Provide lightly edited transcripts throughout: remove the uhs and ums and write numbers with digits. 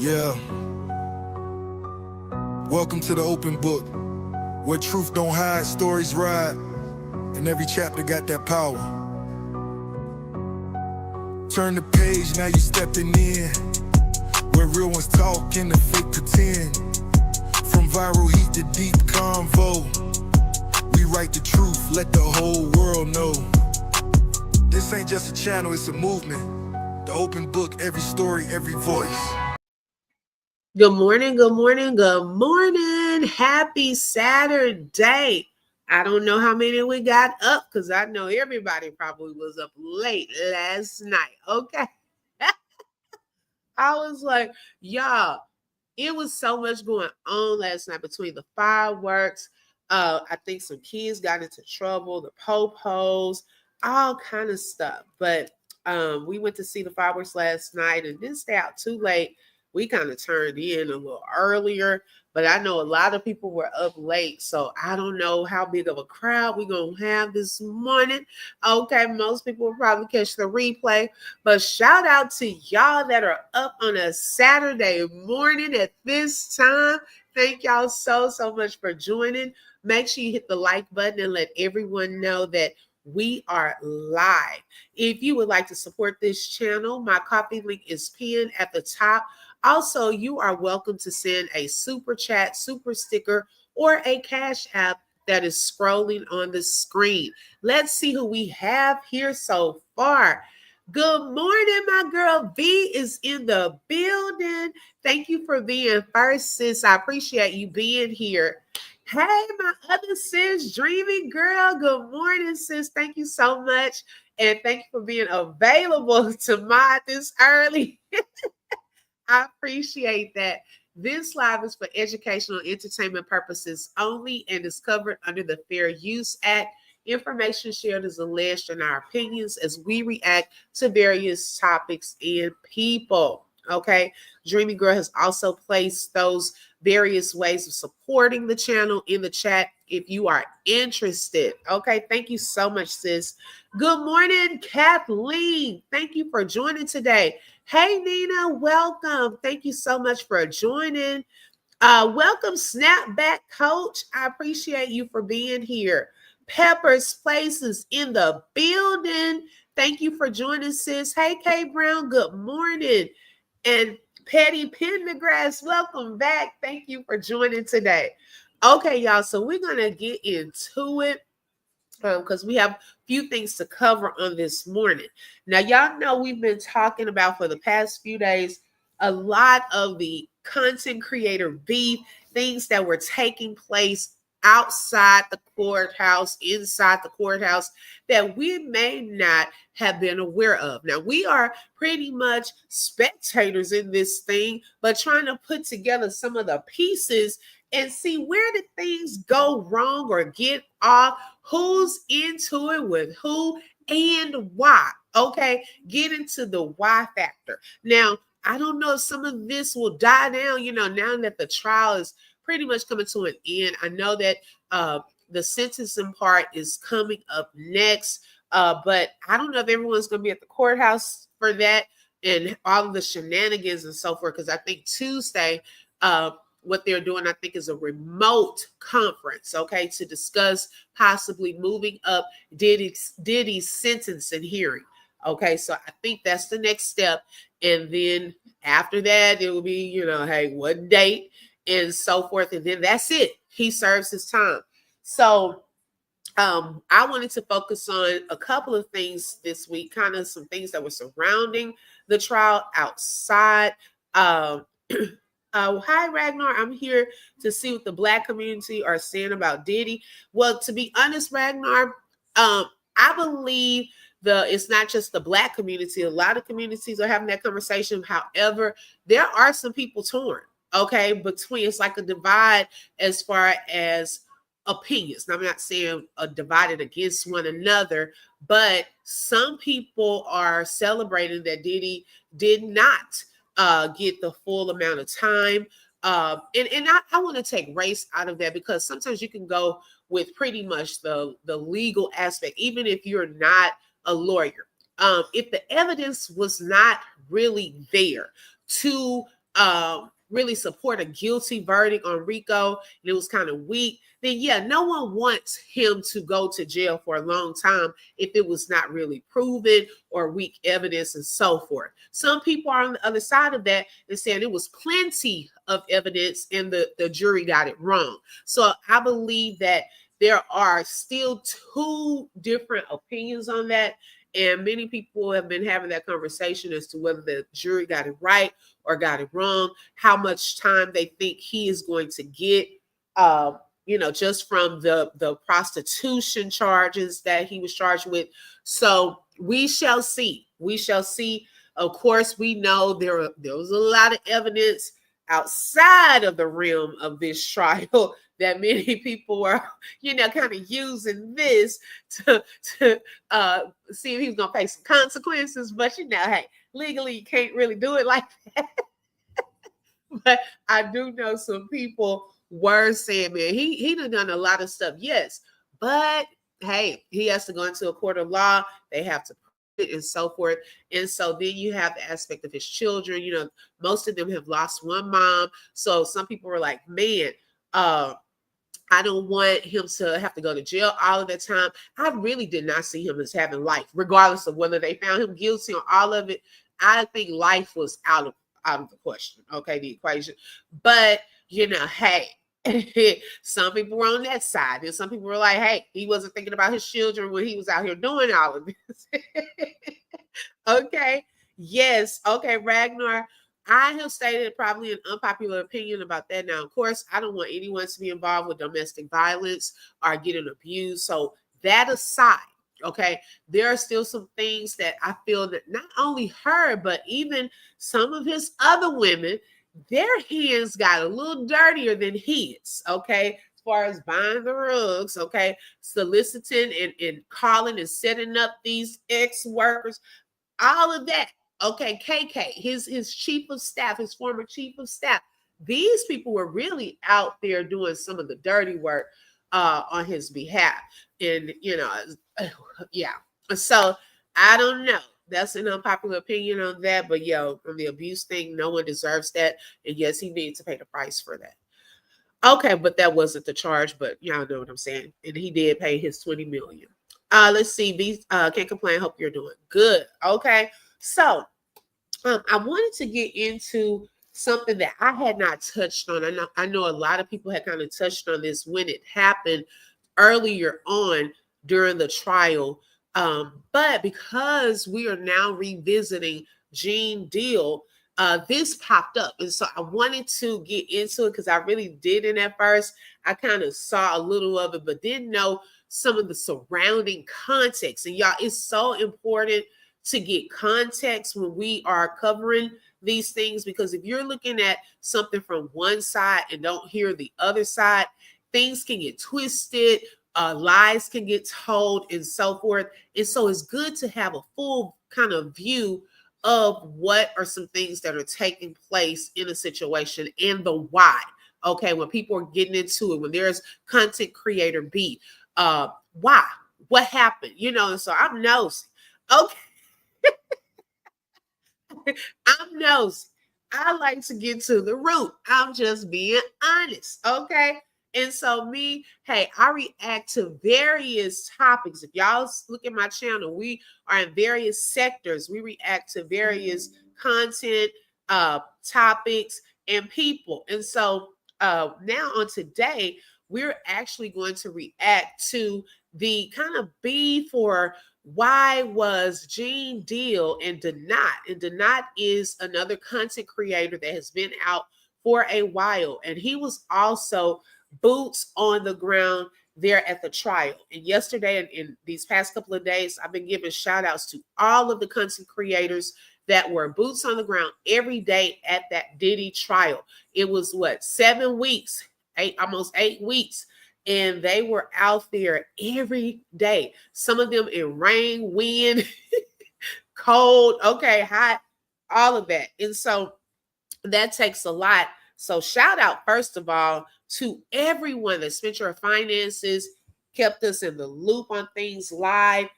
Yeah. Welcome to the open book, where truth don't hide, stories ride, and every chapter got that power. Turn the page, now you stepping in, where real ones talk and the fake pretend. From viral heat to deep convo, we write the truth, let the whole world know. This ain't just a channel, it's a movement. The open book, every story, every voice. Good morning, good morning, good morning. Happy Saturday. I don't know how many we got up because I know everybody probably was up late last night. Okay. I was like, y'all, it was so much going on last night between the fireworks. I think some kids got into trouble, the po-pos, all kind of stuff. But we went to see the fireworks last night and didn't stay out too late. We kind of turned in a little earlier, but I know a lot of people were up late. So I don't know how big of a crowd we're going to have this morning. Okay, most people will probably catch the replay. But shout out to y'all that are up on a Saturday morning at this time. Thank y'all so much for joining. Make sure you hit the like button and let everyone know that we are live. If you would like to support this channel, my coffee link is pinned at the top. Also, you are welcome to send a super chat, super sticker, or a cash app that is scrolling on the screen. Let's see who we have here so far. Good morning, my girl V is in the building. Thank you for being first, sis. I appreciate you being here. Hey, my other sis, Dreamy Girl. Good morning, sis. Thank you so much. And thank you for being available to mod this early. I appreciate that. This live is for educational and entertainment purposes only and is covered under the Fair Use Act. Information shared is alleged in our opinions as we react to various topics and people. Okay. Dreamy Girl has also placed those various ways of supporting the channel in the chat if you are interested. Okay. Thank you so much, sis. Good morning, Kathleen. Thank you for joining today. Hey, Nina, welcome. Thank you so much for joining. Welcome, Snapback Coach. I appreciate you for being here. Pepper's Place is in the building. Thank you for joining, sis. Hey, Kay Brown, good morning. And Patty Pendergrass, welcome back. Thank you for joining today. Okay, y'all, so we're going to get into it because we have a few things to cover on this morning. Now, y'all know we've been talking about for the past few days a lot of the content creator beef, things that were taking place outside the courthouse, inside the courthouse, that we may not have been aware of. Now, we are pretty much spectators in this thing, but trying to put together some of the pieces and see where did things go wrong or get off, who's into it with who and why. Okay, get into the why factor. Now, I don't know if some of this will die down, now that the trial is pretty much coming to an end. I know that the sentencing part is coming up next, but I don't know if everyone's going to be at the courthouse for that and all of the shenanigans and so forth, because I think Tuesday, what they're doing, I think, is a remote conference, okay, to discuss possibly moving up Diddy's sentencing hearing. Okay, so I think that's the next step. And then after that, it will be, hey, what date and so forth. And then that's it. He serves his time. So I wanted to focus on a couple of things this week, kind of some things that were surrounding the trial outside. Hi, Ragnar. I'm here to see what the Black community are saying about Diddy. Well, to be honest, Ragnar, I believe it's not just the Black community. A lot of communities are having that conversation. However, there are some people torn, okay, between, it's like a divide as far as opinions. Now, I'm not saying divided against one another, but some people are celebrating that Diddy did not get the full amount of time. And I want to take race out of that, because sometimes you can go with pretty much the legal aspect, even if you're not a lawyer. If the evidence was not really there to really support a guilty verdict on Rico, and it was kind of weak, then yeah, no one wants him to go to jail for a long time if it was not really proven or weak evidence and so forth. Some people are on the other side of that and saying it was plenty of evidence and the jury got it wrong. So I believe that there are still two different opinions on that. And many people have been having that conversation as to whether the jury got it right or got it wrong, how much time they think he is going to get, just from the prostitution charges that he was charged with. So we shall see. We shall see. Of course, we know there was a lot of evidence outside of the realm of this trial that many people were, kind of using this to see if he was going to face some consequences. But, hey, legally, you can't really do it like that. But I do know some people were saying, man, he done a lot of stuff. Yes. But, hey, he has to go into a court of law. They have to prove it and so forth. And so then you have the aspect of his children. Most of them have lost one mom. So some people were like, man, I don't want him to have to go to jail all of the time. I really did not see him as having life, regardless of whether they found him guilty on all of it. I think life was out of the question, okay, the equation. But, hey, some people were on that side. And some people were like, hey, he wasn't thinking about his children when he was out here doing all of this. Okay. Yes. Okay, Ragnar. I have stated probably an unpopular opinion about that. Now, of course, I don't want anyone to be involved with domestic violence or getting abused. So that aside, okay, there are still some things that I feel that not only her, but even some of his other women, their hands got a little dirtier than his, okay, as far as buying the rugs, okay, soliciting and calling and setting up these ex-workers, all of that. Okay, KK, his chief of staff, his former chief of staff. These people were really out there doing some of the dirty work on his behalf. And, yeah. So I don't know. That's an unpopular opinion on that. But, on the abuse thing, no one deserves that. And yes, he needs to pay the price for that. Okay, but that wasn't the charge. But y'all know what I'm saying. And he did pay his $20 million. Let's see. Can't complain. Hope you're doing good. Okay. So I wanted to get into something that I had not touched on. I know a lot of people had kind of touched on this when it happened earlier on during the trial. But because we are now revisiting Gene Deal, this popped up. And so I wanted to get into it because I really didn't at first. I kind of saw a little of it, but didn't know some of the surrounding context. And y'all, it's so important to get context when we are covering these things, because if you're looking at something from one side and don't hear the other side, things can get twisted, lies can get told and so forth. And so it's good to have a full kind of view of what are some things that are taking place in a situation and the why. Okay, when people are getting into it, when there's content creator beat, why? What happened? And so I'm nosy. Okay. I'm nosy. I like to get to the root. I'm just being honest. Okay. And so I react to various topics. If y'all look at my channel, we are in various sectors. We react to various content, topics, and people. And so now on today, we're actually going to react to the kind of beef or why was Gene Deal and Dat. And Dat is another content creator that has been out for a while. And he was also boots on the ground there at the trial. And yesterday and in these past couple of days, I've been giving shout outs to all of the content creators that were boots on the ground every day at that Diddy trial. It was 7 weeks, almost 8 weeks. And they were out there every day. Some of them in rain, wind, cold, hot, all of that. And so that takes a lot. So shout out, first of all, to everyone that spent your finances, kept us in the loop on things live.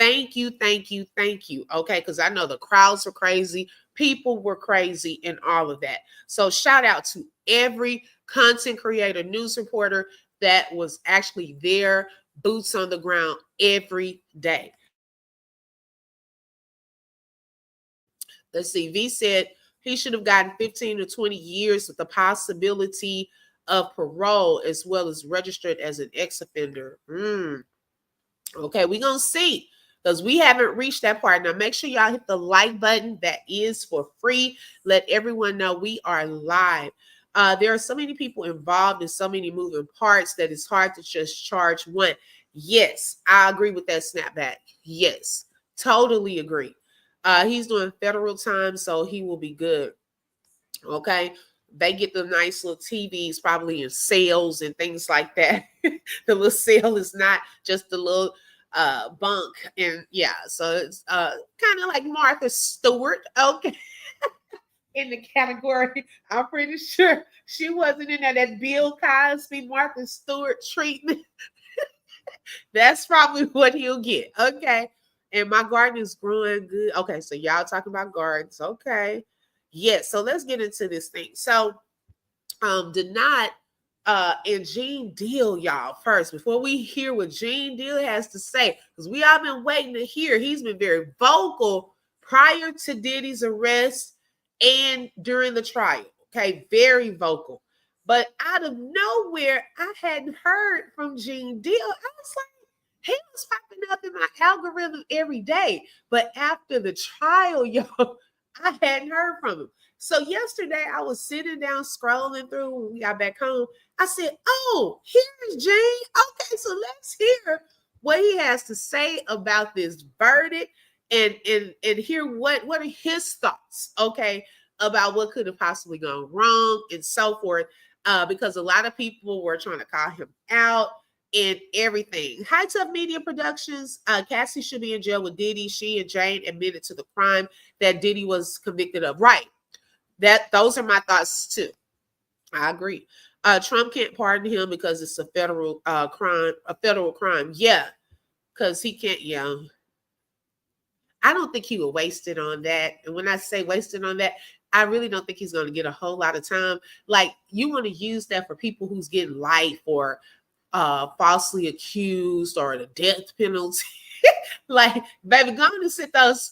Thank you, thank you, thank you. Okay, because I know the crowds were crazy, people were crazy, and all of that. So shout out to every content creator, news reporter that was actually there, boots on the ground every day. Let's see. V said he should have gotten 15 to 20 years with the possibility of parole as well as registered as an ex-offender. Okay, we're going to see because we haven't reached that part. Now, make sure y'all hit the like button. That is for free. Let everyone know we are live. There are so many people involved in so many moving parts that it's hard to just charge one. Yes, I agree with that snapback. Yes, totally agree. He's doing federal time, so he will be good. Okay. They get the nice little TVs probably in sales and things like that. The little sale is not just the little bunk. And yeah, so it's kind of like Martha Stewart. Okay. In the category, I'm pretty sure she wasn't in that Bill Cosby, Martha Stewart treatment. That's probably what he'll get. Okay. And my garden is growing good. Okay, so y'all talking about gardens. Okay. Yes, so let's get into this thing. So did not and Gene Deal, y'all, first, before we hear what Gene Deal has to say, because we all been waiting to hear. He's been very vocal prior to Diddy's arrest and during the trial. Okay, very vocal. But out of nowhere, I hadn't heard from Gene Deal. I was like, he was popping up in my algorithm every day. But after the trial, y'all, I hadn't heard from him. So yesterday I was sitting down scrolling through when we got back home. I said, oh, here's Gene. Okay, so let's hear what he has to say about this verdict and hear what are his thoughts, okay, about what could have possibly gone wrong and so forth. Because a lot of people were trying to call him out and everything. High Tough Media Productions, Cassie should be in jail with Diddy. She and Jane admitted to the crime that Diddy was convicted of. Right. Those are my thoughts too. I agree. Trump can't pardon him because it's a federal crime. Yeah, because he can't. Yeah, I don't think he would waste it on that. And when I say wasted on that, I really don't think he's going to get a whole lot of time. Like, you want to use that for people who's getting life or falsely accused or the death penalty. Like, baby, go on and sit those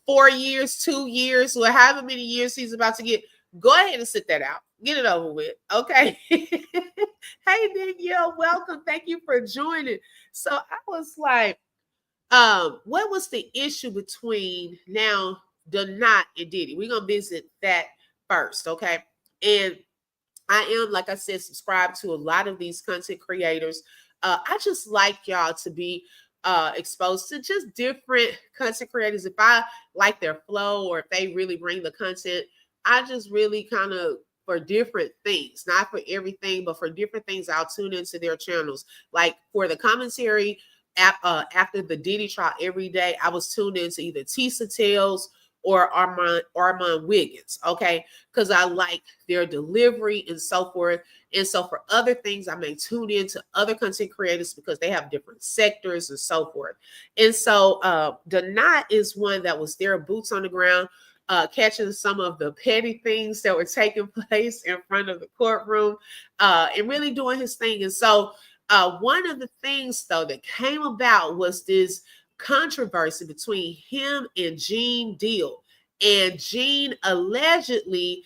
4 years, 2 years, or however many years he's about to get. Go ahead and sit that out. Get it over with. Okay. Hey, Danielle, welcome. Thank you for joining. So I was like, what was the issue between now Dat and Diddy? We're gonna visit that first, okay? And I am, like I said, subscribed to a lot of these content creators. I just like y'all to be exposed to just different content creators. If I like their flow or if they really bring the content, I just really kind of, for different things, not for everything, but for different things, I'll tune into their channels. Like for the commentary after the Diddy trial every day, I was tuned into either Tisa Tales or Armand Wiggins, okay? Because I like their delivery and so forth. And so for other things, I may tune into other content creators because they have different sectors and so forth. And so Dat is one that was there, boots on the ground, catching some of the petty things that were taking place in front of the courtroom and really doing his thing. And so one of the things, though, that came about was this controversy between him and Gene Deal, and Gene allegedly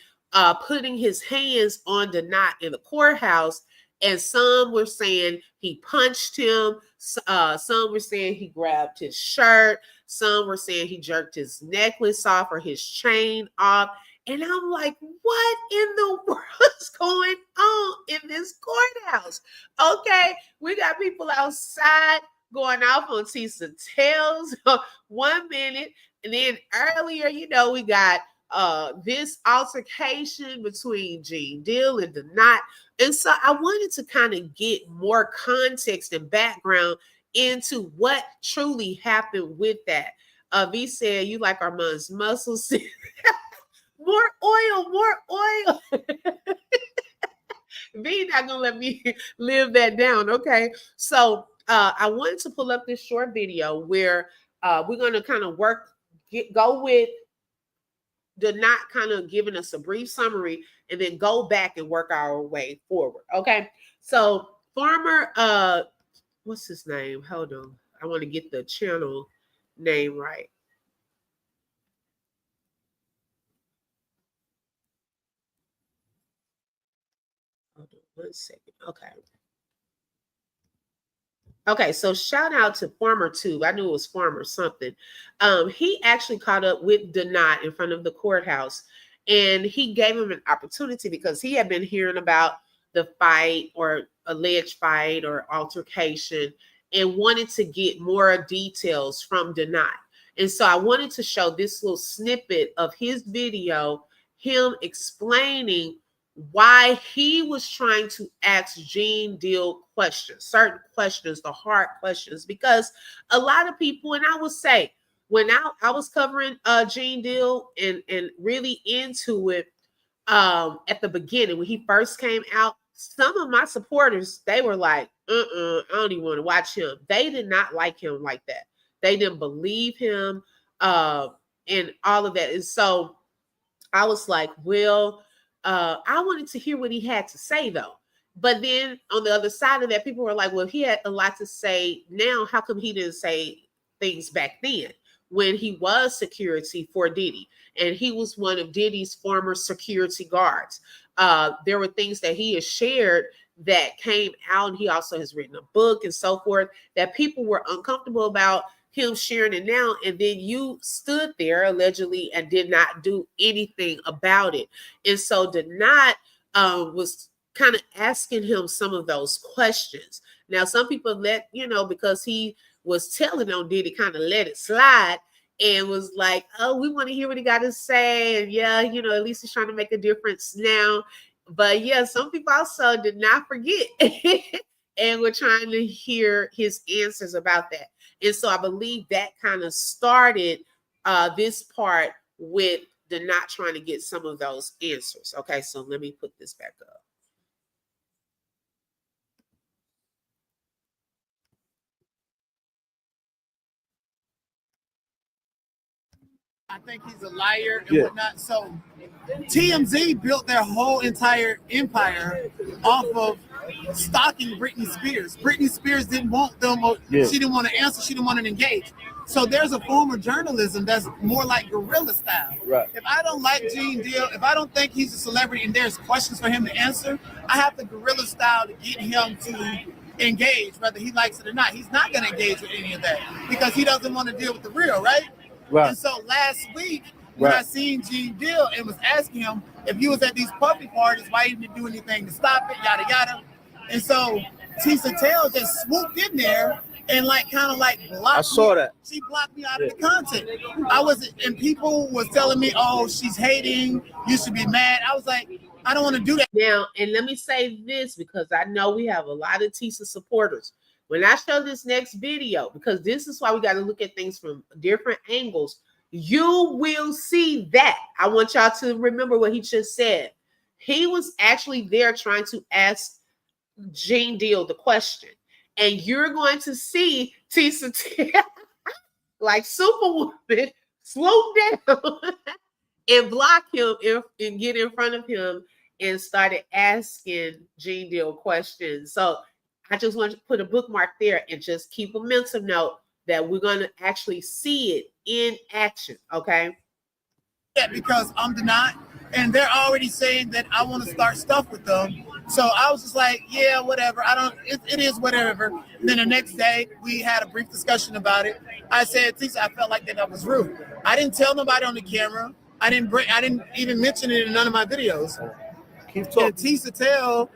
putting his hands on Dat in the courthouse. And some were saying he punched him. Some were saying he grabbed his shirt. Some were saying he jerked his necklace off or his chain off. And I'm like, what in the world is going on in this courthouse? Okay, we got people outside going off on Tisa Tales 1 minute. And then earlier, we got this altercation between Gene Deal and Dat. And so I wanted to kind of get more context and background into what truly happened with that. V said, you like Armand's muscles. More oil. V not gonna let me live that down. Okay. So I wanted to pull up this short video where we're going to kind of go with not kind of giving us a brief summary and then go back and work our way forward. Okay. So Farmer, what's his name? Hold on. I want to get the channel name right. Hold on 1 second. Okay. Okay, so shout out to Farmer Tube. I knew it was Farmer something. He actually caught up with Donat in front of the courthouse, and he gave him an opportunity because he had been hearing about the fight or alleged fight or altercation and wanted to get more details from Donat. And so I wanted to show this little snippet of his video, him explaining why he was trying to ask Gene Deal questions, certain questions, the hard questions, because a lot of people, and I would say, when I was covering Gene Deal and really into it at the beginning, when he first came out, some of my supporters, they were like, I don't even want to watch him. They did not like him like that. They didn't believe him and all of that. And so I was like, well, I wanted to hear what he had to say, though. But then on the other side of that, people were like, well, he had a lot to say now. How come he didn't say things back then when he was security for Diddy? And he was one of Diddy's former security guards. There were things that he has shared that came out. He also has written a book and so forth that people were uncomfortable about him sharing it now, and then you stood there allegedly and did not do anything about it. And so Donat was kind of asking him some of those questions. Now, some people because he was telling on Diddy, kind of let it slide and was like, oh, we want to hear what he got to say. And yeah, at least he's trying to make a difference now. But yeah, some people also did not forget and were trying to hear his answers about that. And so I believe that kind of started this part with the not trying to get some of those answers. Okay, so let me put this back up. I think he's a liar and whatnot. So TMZ built their whole entire empire off of stalking Britney Spears. Britney Spears didn't want them, or she didn't want to answer, she didn't want to engage. So there's a form of journalism that's more like guerrilla style. Right. If I don't like Gene Deal, if I don't think he's a celebrity and there's questions for him to answer, I have to guerrilla style to get him to engage, whether he likes it or not. He's not going to engage with any of that because he doesn't want to deal with the real, right? Right. And so last week, when I seen Gene Deal and was asking him if he was at these puppy parties, why he didn't do anything to stop it, yada yada. And so Tisa Tell just swooped in there and kind of blocked. I saw that. She blocked me out of the content. And people was telling me, oh, she's hating, you should be mad. I was like, I don't want to do that. Now, and let me say this because I know we have a lot of Tisa supporters. When I show this next video, because this is why we got to look at things from different angles, you will see that. I want y'all to remember what he just said. He was actually there trying to ask Gene Deal the question. And you're going to see Tisa like Superwoman swoop down and block him and get in front of him and started asking Gene Deal questions. So I just want to put a bookmark there and just keep a mental note that we're going to actually see it in action, okay? Yeah, because I'm Donat, and they're already saying that I want to start stuff with them. So I was just like, yeah, whatever. It is whatever. And then the next day, we had a brief discussion about it. I said, Tisa, I felt like that was rude. I didn't tell nobody on the camera. I didn't even mention it in none of my videos. Keep talking. And Tisa Tell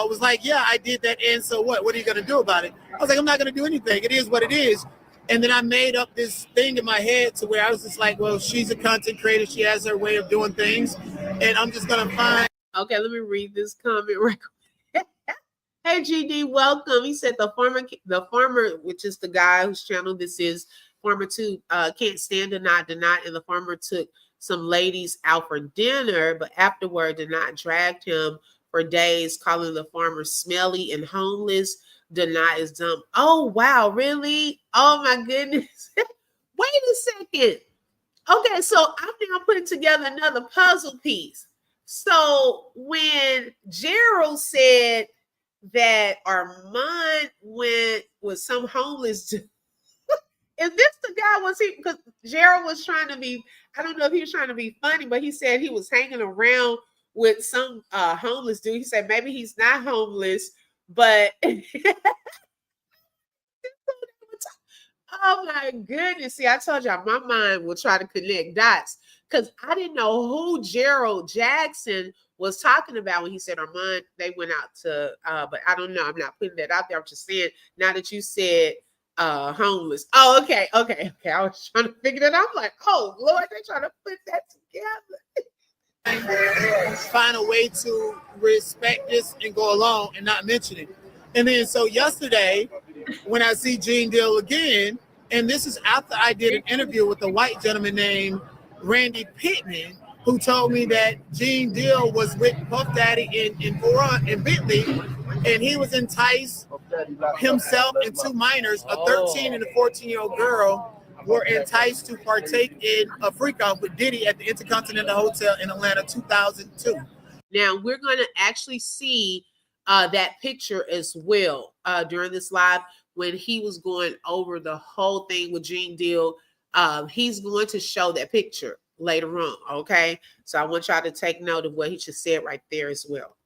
was like, yeah, I did that, and so what? What are you going to do about it? I was like, I'm not going to do anything. It is what it is. And then I made up this thing in my head to where I was just like, well, she's a content creator. She has her way of doing things, and I'm just going to find. Okay, let me read this comment right quick. Hey, GD, welcome. He said the farmer, which is the guy whose channel this is, Farmer 2, can't stand Donat, and the farmer took some ladies out for dinner, but afterward Donat dragged him for days, calling the farmers smelly and homeless. Deny is dumb. Oh, wow, really? Oh, my goodness. Wait a second. Okay, so I'm now putting together another puzzle piece. So when Gerald said that Armand went with some homeless dude, is this the guy? Was he? Because Gerald was trying to be, I don't know if he was trying to be funny, but he said he was hanging around with some homeless dude. He said maybe he's not homeless, but oh my goodness. See, I told y'all my mind will try to connect dots because I didn't know who Gerald Jackson was talking about when he said Armand, they went out to, but I don't know. I'm not putting that out there. I'm just saying, now that you said homeless. Oh, okay. I was trying to figure that out. I'm like, oh Lord, they're trying to put that together. Find a way to respect this and go along and not mention it. And then so yesterday, when I see Gene Deal again, and this is after I did an interview with a white gentleman named Randy Pittman, who told me that Gene Deal was with Puff Daddy in Bentley, and he was enticed himself and two minors, a 13 and a 14-year-old girl, were enticed to partake in a freak-off with Diddy at the Intercontinental Hotel in Atlanta, 2002. Now, we're going to actually see that picture as well during this live when he was going over the whole thing with Gene Deal. He's going to show that picture later on, okay? So I want y'all to take note of what he just said right there as well.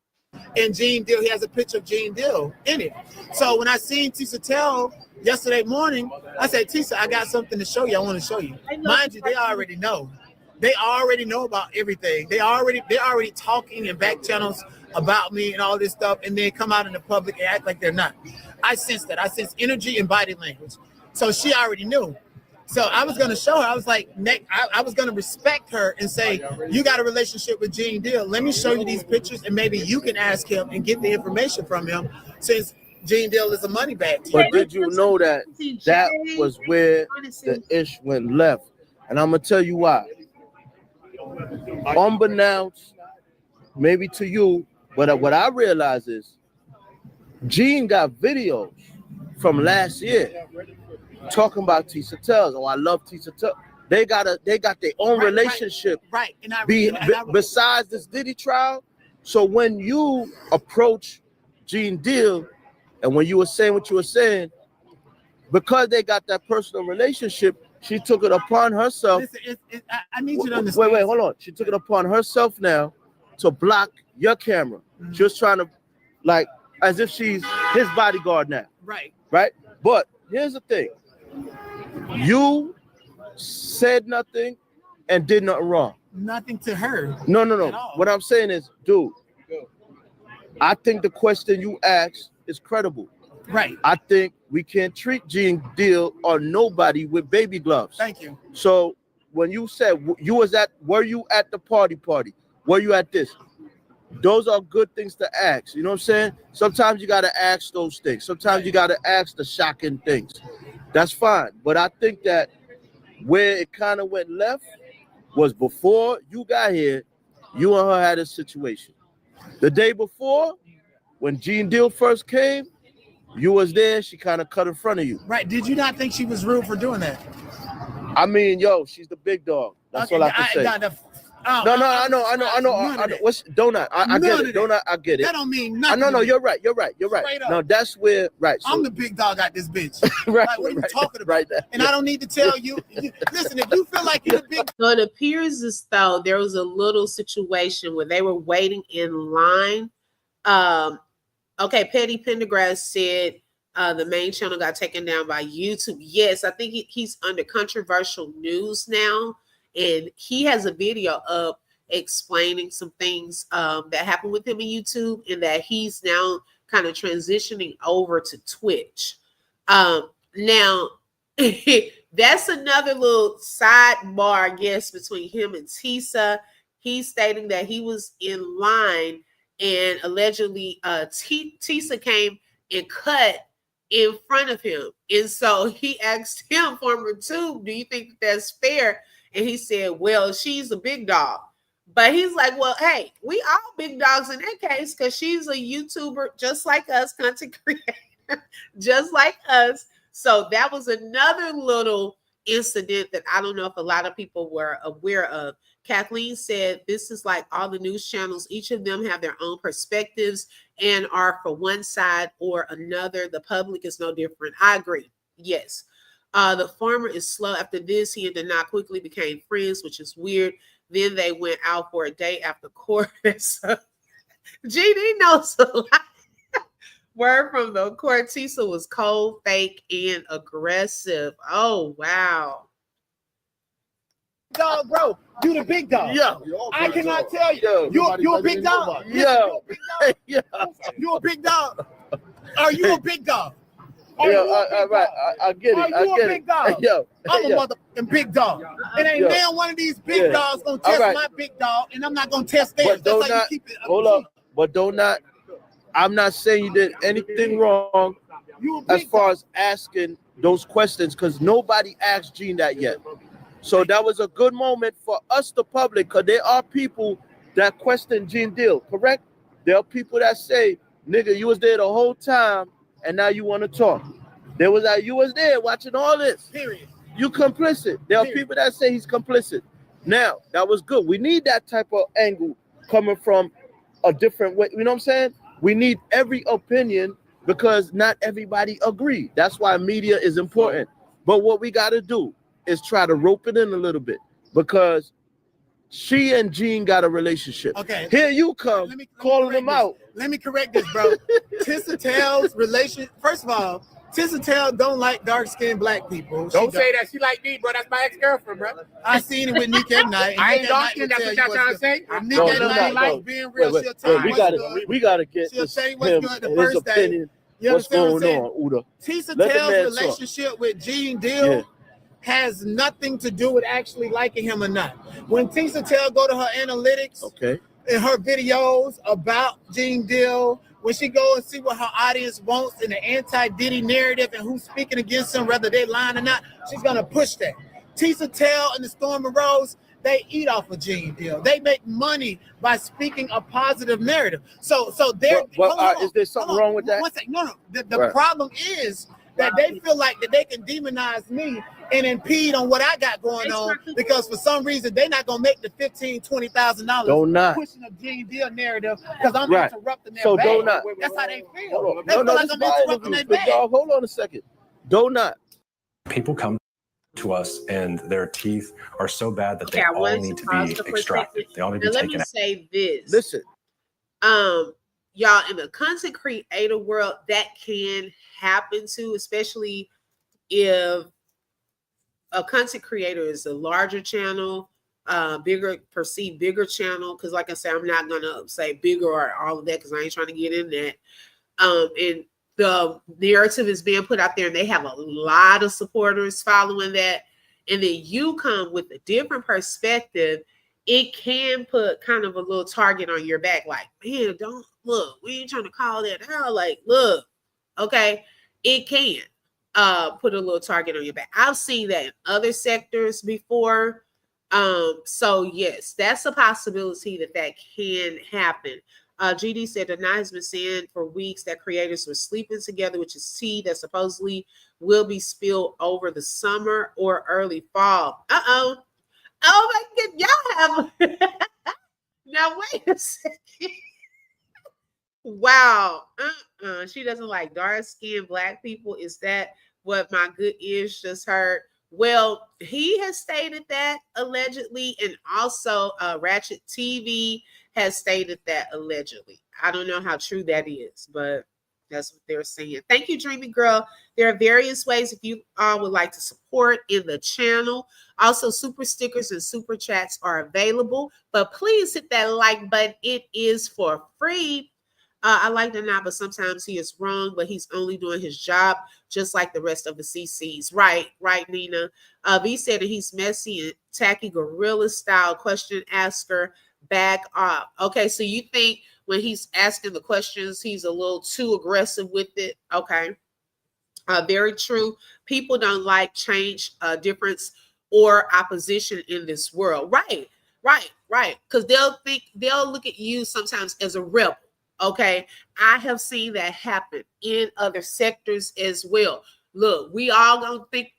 And Gene Deal, he has a picture of Gene Deal in it. So when I seen Tisa Tell yesterday morning, I said, Tisa, I got something to show you. I want to show you. Mind you, they already know. They already know about everything. They're already talking in back channels about me and all this stuff, and then come out in the public and act like they're not. I sense that. I sense energy and body language. So she already knew. So I was going to show her. I was like, I was going to respect her and say, you got a relationship with Gene Deal. Let me show you these pictures, and maybe you can ask him and get the information from him, since Gene Deal is a money bag. But did you know that that was where the ish went left? And I'm going to tell you why. Unbeknownst, maybe to you, but what I realize is Gene got videos from last year talking about Tisa Tells. Oh, I love Tisa Tells. They got their own relationship. Right. And besides this Diddy trial. So when you approach Gene Deal, and when you were saying what you were saying, because they got that personal relationship, she took it upon herself. Listen, I need you to understand. Wait, hold on. She took it upon herself now to block your camera. Mm-hmm. She was trying to, like, as if she's his bodyguard now. Right. But here's the thing. You said nothing and did nothing wrong. Nothing to her. No. What I'm saying is, dude, I think the question you asked is credible. Right. I think we can't treat Gene Deal or nobody with baby gloves. Thank you. So when you said were you at the party? Were you at this? Those are good things to ask. You know what I'm saying? Sometimes you got to ask those things. Sometimes you got to ask the shocking things. That's fine. But I think that where it kind of went left was before you got here, you and her had a situation. The day before, when Gene Deal first came, you was there, she kind of cut in front of you. Right. Did you not think she was rude for doing that? I mean, she's the big dog. That's all I can say. I know. What's donut? I get it. Donut, I get it. That don't mean nothing. No, you're right. No, that's where, right. So, I'm the big dog at this bitch. Right. Like, what are you talking about? Right. And I don't need to tell you. Listen, if you feel like you're the big. So it appears as though there was a little situation where they were waiting in line. Okay, Petty Pendergrass said the main channel got taken down by YouTube. Yes, I think he's under controversial news now. And he has a video up explaining some things that happened with him in YouTube, and that he's now kind of transitioning over to Twitch. Now, that's another little sidebar, I guess, between him and Tisa. He's stating that he was in line, and allegedly Tisa came and cut in front of him. And so he asked him, former Tube, do you think that's fair? And he said, well, she's a big dog. But he's like, well, hey, we all big dogs in that case because she's a YouTuber just like us, content creator, just like us. So that was another little incident that I don't know if a lot of people were aware of. Kathleen said this is like all the news channels. Each of them have their own perspectives and are for one side or another. The public is no different. I agree. Yes. The farmer is slow. After this, he and Dana quickly became friends, which is weird. Then they went out for a date after court. So, GD knows a lot. Word from the court, Tisa was cold, fake, and aggressive. Oh, wow. Dog, bro, you the big dog. Yo, I cannot tell you. You a big dog. Yo, You a big dog. Are you a big dog? Right. I get it. Are you a big dog? Yo, I'm a motherfucking big dog. It ain't now one of these big dogs gonna test my big dog, and I'm not gonna test theirs. That's how you keep it. Hold up. But I'm not saying you did anything wrong as far as asking those questions, because nobody asked Gene that yet. So that was a good moment for us, the public, because there are people that question Gene Deal, correct? There are people that say, nigga, you was there the whole time, and now you want to talk. You was there watching all this. Period. You complicit. There are people that say he's complicit. Now, that was good. We need that type of angle coming from a different way. You know what I'm saying? We need every opinion because not everybody agree. That's why media is important. But what we got to do is try to rope it in a little bit, because she and Gene got a relationship. Okay. Here you come calling them out. Let me correct this, bro. Tissa Tell's relation. First of all, Tissa Tell don't like dark-skinned black people. Don't say that. She like me, bro. That's my ex-girlfriend, bro. I seen it with Nick at night. I ain't dark-skinned. That's what y'all trying to say. Nick at night, like being real, she'll tell you what's good. We gotta get She'll this, tell you what's him good the and first his day. opinion. You What's understand what going I'm on, Uda? Tissa Let the Tell's man relationship with Gene Deal has nothing to do with actually liking him or not. When Tissa Tell go to her analytics and her videos about Gene Deal, when she go and see what her audience wants in the anti-Diddy narrative and who's speaking against him, whether they lying or not, she's gonna push that. Tissa Tell and the Storm and Rose, they eat off of Gene Deal. They make money by speaking a positive narrative. So they're. Is there something wrong with that? One second. No. The problem is that they feel like that they can demonize me and impede on what I got going on, because for some reason they're not gonna make the $15,000-$20,000 pushing a Gene Deal narrative because I'm interrupting their bag. Don't not. That's how they feel. They feel like I'm interrupting their bag. Hold on a second. Don't not. People come to us and their teeth are so bad that they all need to be extracted. They all need to be taken out. Let me say this. Listen. Y'all, in the content creator world, that can happen too, especially if a content creator is a larger channel, perceived bigger channel. Because like I said, I'm not gonna say bigger or all of that because I ain't trying to get in that. And the narrative is being put out there, and they have a lot of supporters following that. And then you come with a different perspective. It can put kind of a little target on your back, like, man, don't look, we ain't trying to call that out. Like, look, okay, it can put a little target on your back. I've seen that in other sectors before. So yes, that's a possibility that can happen. GD said the night has been saying for weeks that creators were sleeping together, which is tea that supposedly will be spilled over the summer or early fall. Oh my God, y'all have now wait a second. Wow. She doesn't like dark-skinned black people. Is that what my good ears just heard? Well, he has stated that allegedly, and also Ratchet TV has stated that allegedly. I don't know how true that is, but that's what they're saying. Thank you, Dreamy Girl. There are various ways if you would like to support in the channel. Also, super stickers and super chats are available, but please hit that like button. It is for free. I like Dana, but sometimes he is wrong, but he's only doing his job, just like the rest of the CCs. Right, Nina. V said that he's messy and tacky gorilla style question asker. Back off. Okay, so you think when he's asking the questions, he's a little too aggressive with it? Okay. Very true. People don't like change, difference, or opposition in this world. Right. Right. Because they'll look at you sometimes as a rebel. Okay. I have seen that happen in other sectors as well. Look, we all gonna think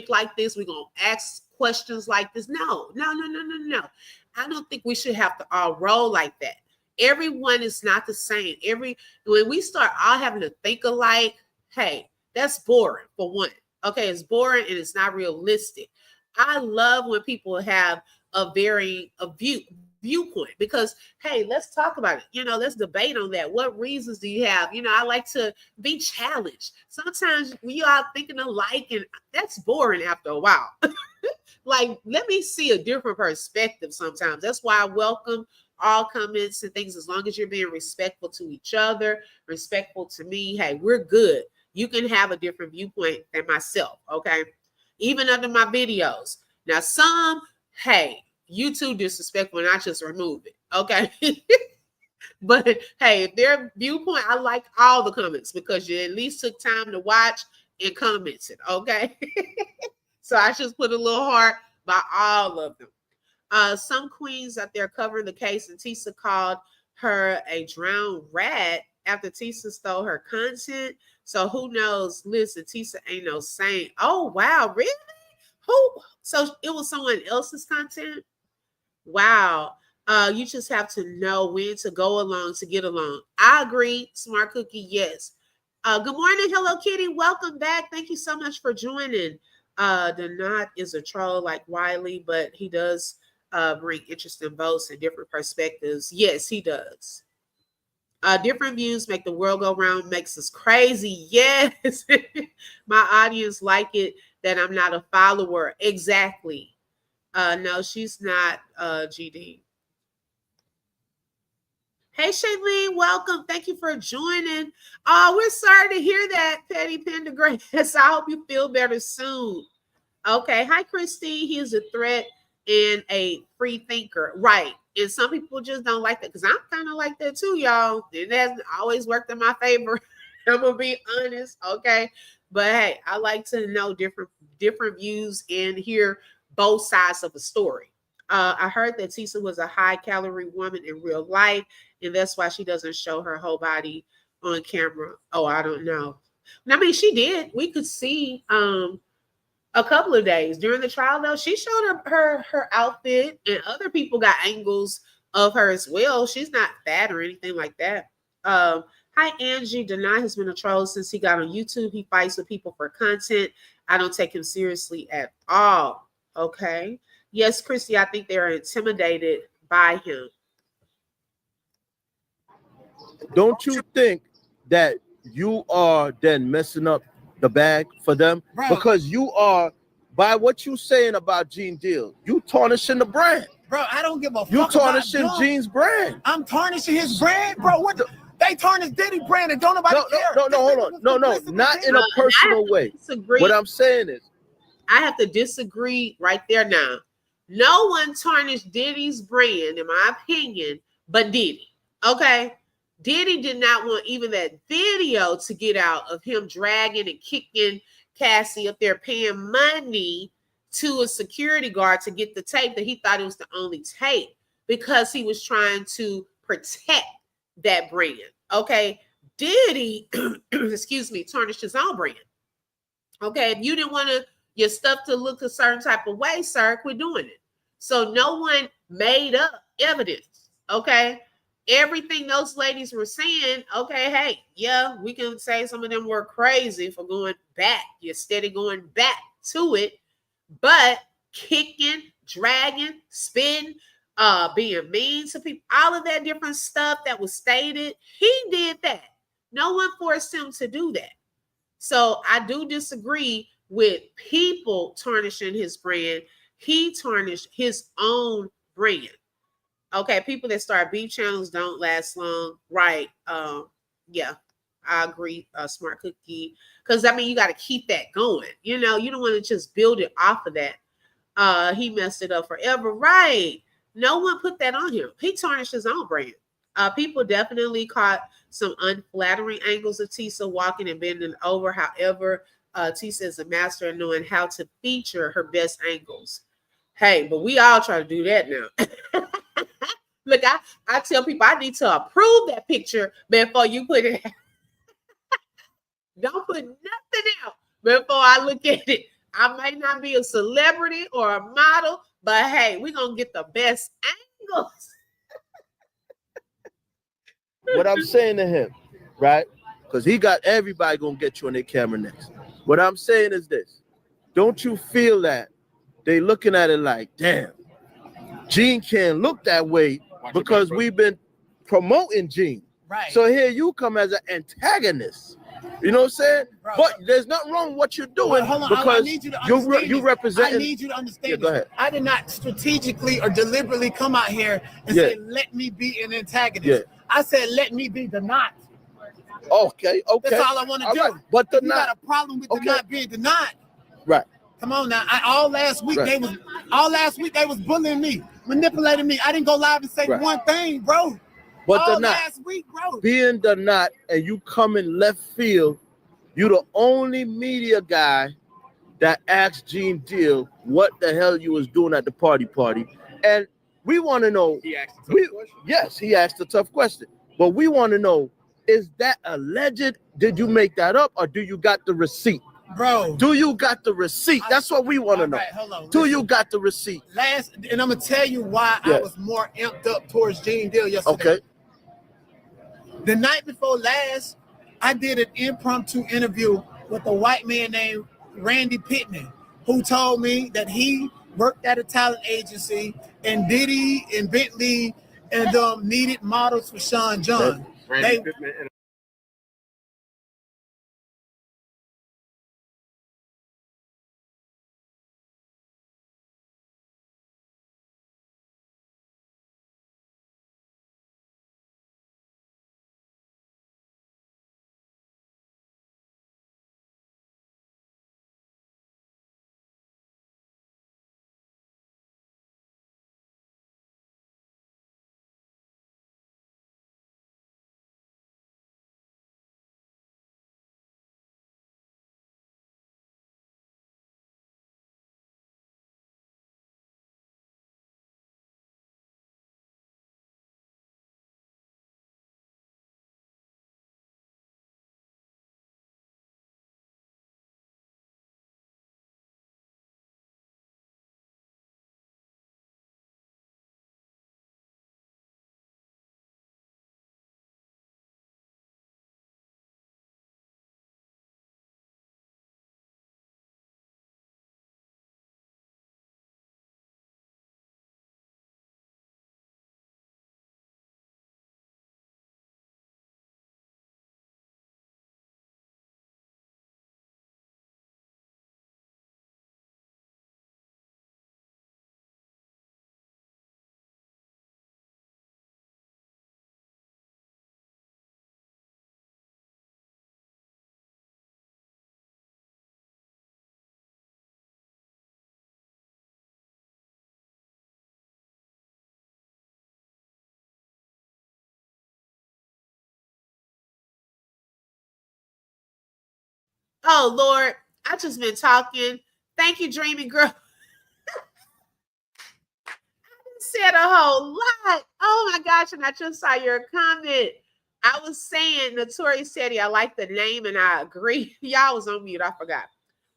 like this. We're gonna ask questions like this. No. I don't think we should have to all roll like that. Everyone is not the same. When we start all having to think alike, hey, that's boring for one. Okay, it's boring and it's not realistic. I love when people have a viewpoint, because hey, let's talk about it. Let's debate on that. What reasons do you have? I like to be challenged. Sometimes we are thinking alike, and that's boring after a while. Like, let me see a different perspective sometimes. That's why I welcome all comments and things, as long as you're being respectful to each other, respectful to me. Hey, we're good. You can have a different viewpoint than myself, okay? Even under my videos. Now, some, hey, you too disrespectful, and I just remove it, okay? But hey, if their viewpoint, I like all the comments, because you at least took time to watch and commented, okay? So I just put a little heart by all of them. Some queens out there covering the case, and Tisa called her a drowned rat after Tisa stole her content. So who knows? Listen, Tisa ain't no saint. Oh, wow. Really? Who? So it was someone else's content? Wow. You just have to know when to go along to get along. I agree. Smart Cookie, yes. Good morning, Hello Kitty. Welcome back. Thank you so much for joining. Not is a troll like Wiley, but he does bring interesting votes and different perspectives. Yes, he does. Different views make the world go round, makes us crazy. Yes. My audience like it that I'm not a follower. Exactly. No, she's not GD. Hey, Shailene, welcome. Thank you for joining. We're sorry to hear that, Petty Pendergrass. I hope you feel better soon. Okay. Hi, Christy. He is a threat and a free thinker. Right. And some people just don't like that, because I'm kind of like that too, y'all. It hasn't always worked in my favor. I'm going to be honest. Okay. But hey, I like to know different views and hear both sides of a story. I heard that Tisa was a high-calorie woman in real life, and that's why she doesn't show her whole body on camera. Oh, I don't know. I mean, she did. We could see a couple of days during the trial, though. She showed her outfit, and other people got angles of her as well. She's not fat or anything like that. Hi, Angie. Denai has been a troll since he got on YouTube. He fights with people for content. I don't take him seriously at all. Okay. Yes, Christy, I think they're intimidated by him. Don't you think that you are then messing up the bag for them? Bro. Because you are, by what you saying about Gene Deal, you tarnishing the brand. Bro, I don't give a fuck. You tarnishing Gene's brand. I'm tarnishing his brand, bro. What? They tarnished Diddy brand and don't nobody care. No, hold on. No, not in a personal way. Disagree. What I'm saying is, I have to disagree right there now. No one tarnished Diddy's brand, in my opinion, but Diddy. Okay? Diddy did not want even that video to get out of him dragging and kicking Cassie up there, paying money to a security guard to get the tape that he thought it was the only tape, because he was trying to protect that brand. Okay? Diddy, excuse me, tarnished his own brand. Okay? If you didn't want your stuff to look a certain type of way, sir, quit doing it. So no one made up evidence. Okay? Everything those ladies were saying, okay, hey, yeah, we can say some of them were crazy for going back. You're steady going back to it, but kicking, dragging, spitting, being mean to people, all of that different stuff that was stated, he did that. No one forced him to do that. So I do disagree with people tarnishing his brand. He tarnished his own brand. Okay, people that start beef channels don't last long, right? Yeah, I agree, Smart Cookie. Because, I mean, you got to keep that going. You know, you don't want to just build it off of that. He messed it up forever, right? No one put that on him. He tarnished his own brand. People definitely caught some unflattering angles of Tisa walking and bending over. However, Tisa is a master at knowing how to feature her best angles. Hey, but we all try to do that now. Look, I tell people I need to approve that picture before you put it out. Don't put nothing out before I look at it. I may not be a celebrity or a model, but hey, we're going to get the best angles. What I'm saying to him, right? Because he got everybody going to get you on their camera next. What I'm saying is this. Don't you feel that they looking at it like, damn, Gene can't look that way because we've been promoting Gene. Right. So here you come as an antagonist. You know what I'm saying? Bro, but there's nothing wrong with what you're doing because I need you to understand you represent. I need you to understand. Yeah, go ahead. I did not strategically or deliberately come out here and say, let me be an antagonist. Yeah. I said, let me be the not. Okay. That's all I want to do. Right. But the you got a problem with the not being the not. Right. Come on now. All last week they was bullying me, manipulating me. I didn't go live and say one thing, bro. But all the not last week, bro. Being the not, and you come in left field, you the only media guy that asked Gene Deal what the hell you was doing at the party, and we want to know. He asked a tough question. Yes, he asked a tough question, but we want to know: is that alleged? Did you make that up, or do you got the receipt? Bro, do you got the receipt? That's what we want to know. Right, hold on, do you got the receipt? And I'm gonna tell you why I was more amped up towards Gene Deal yesterday. Okay. The night before last, I did an impromptu interview with a white man named Randy Pittman, who told me that he worked at a talent agency and Diddy and Bentley and needed models for Sean John. Randy Pittman and Oh, Lord, I just been talking. Thank you, Dreamy Girl. I said a whole lot. Oh, my gosh, and I just saw your comment. I was saying, Notorious Teddy, I like the name, and I agree. Y'all was on mute. I forgot.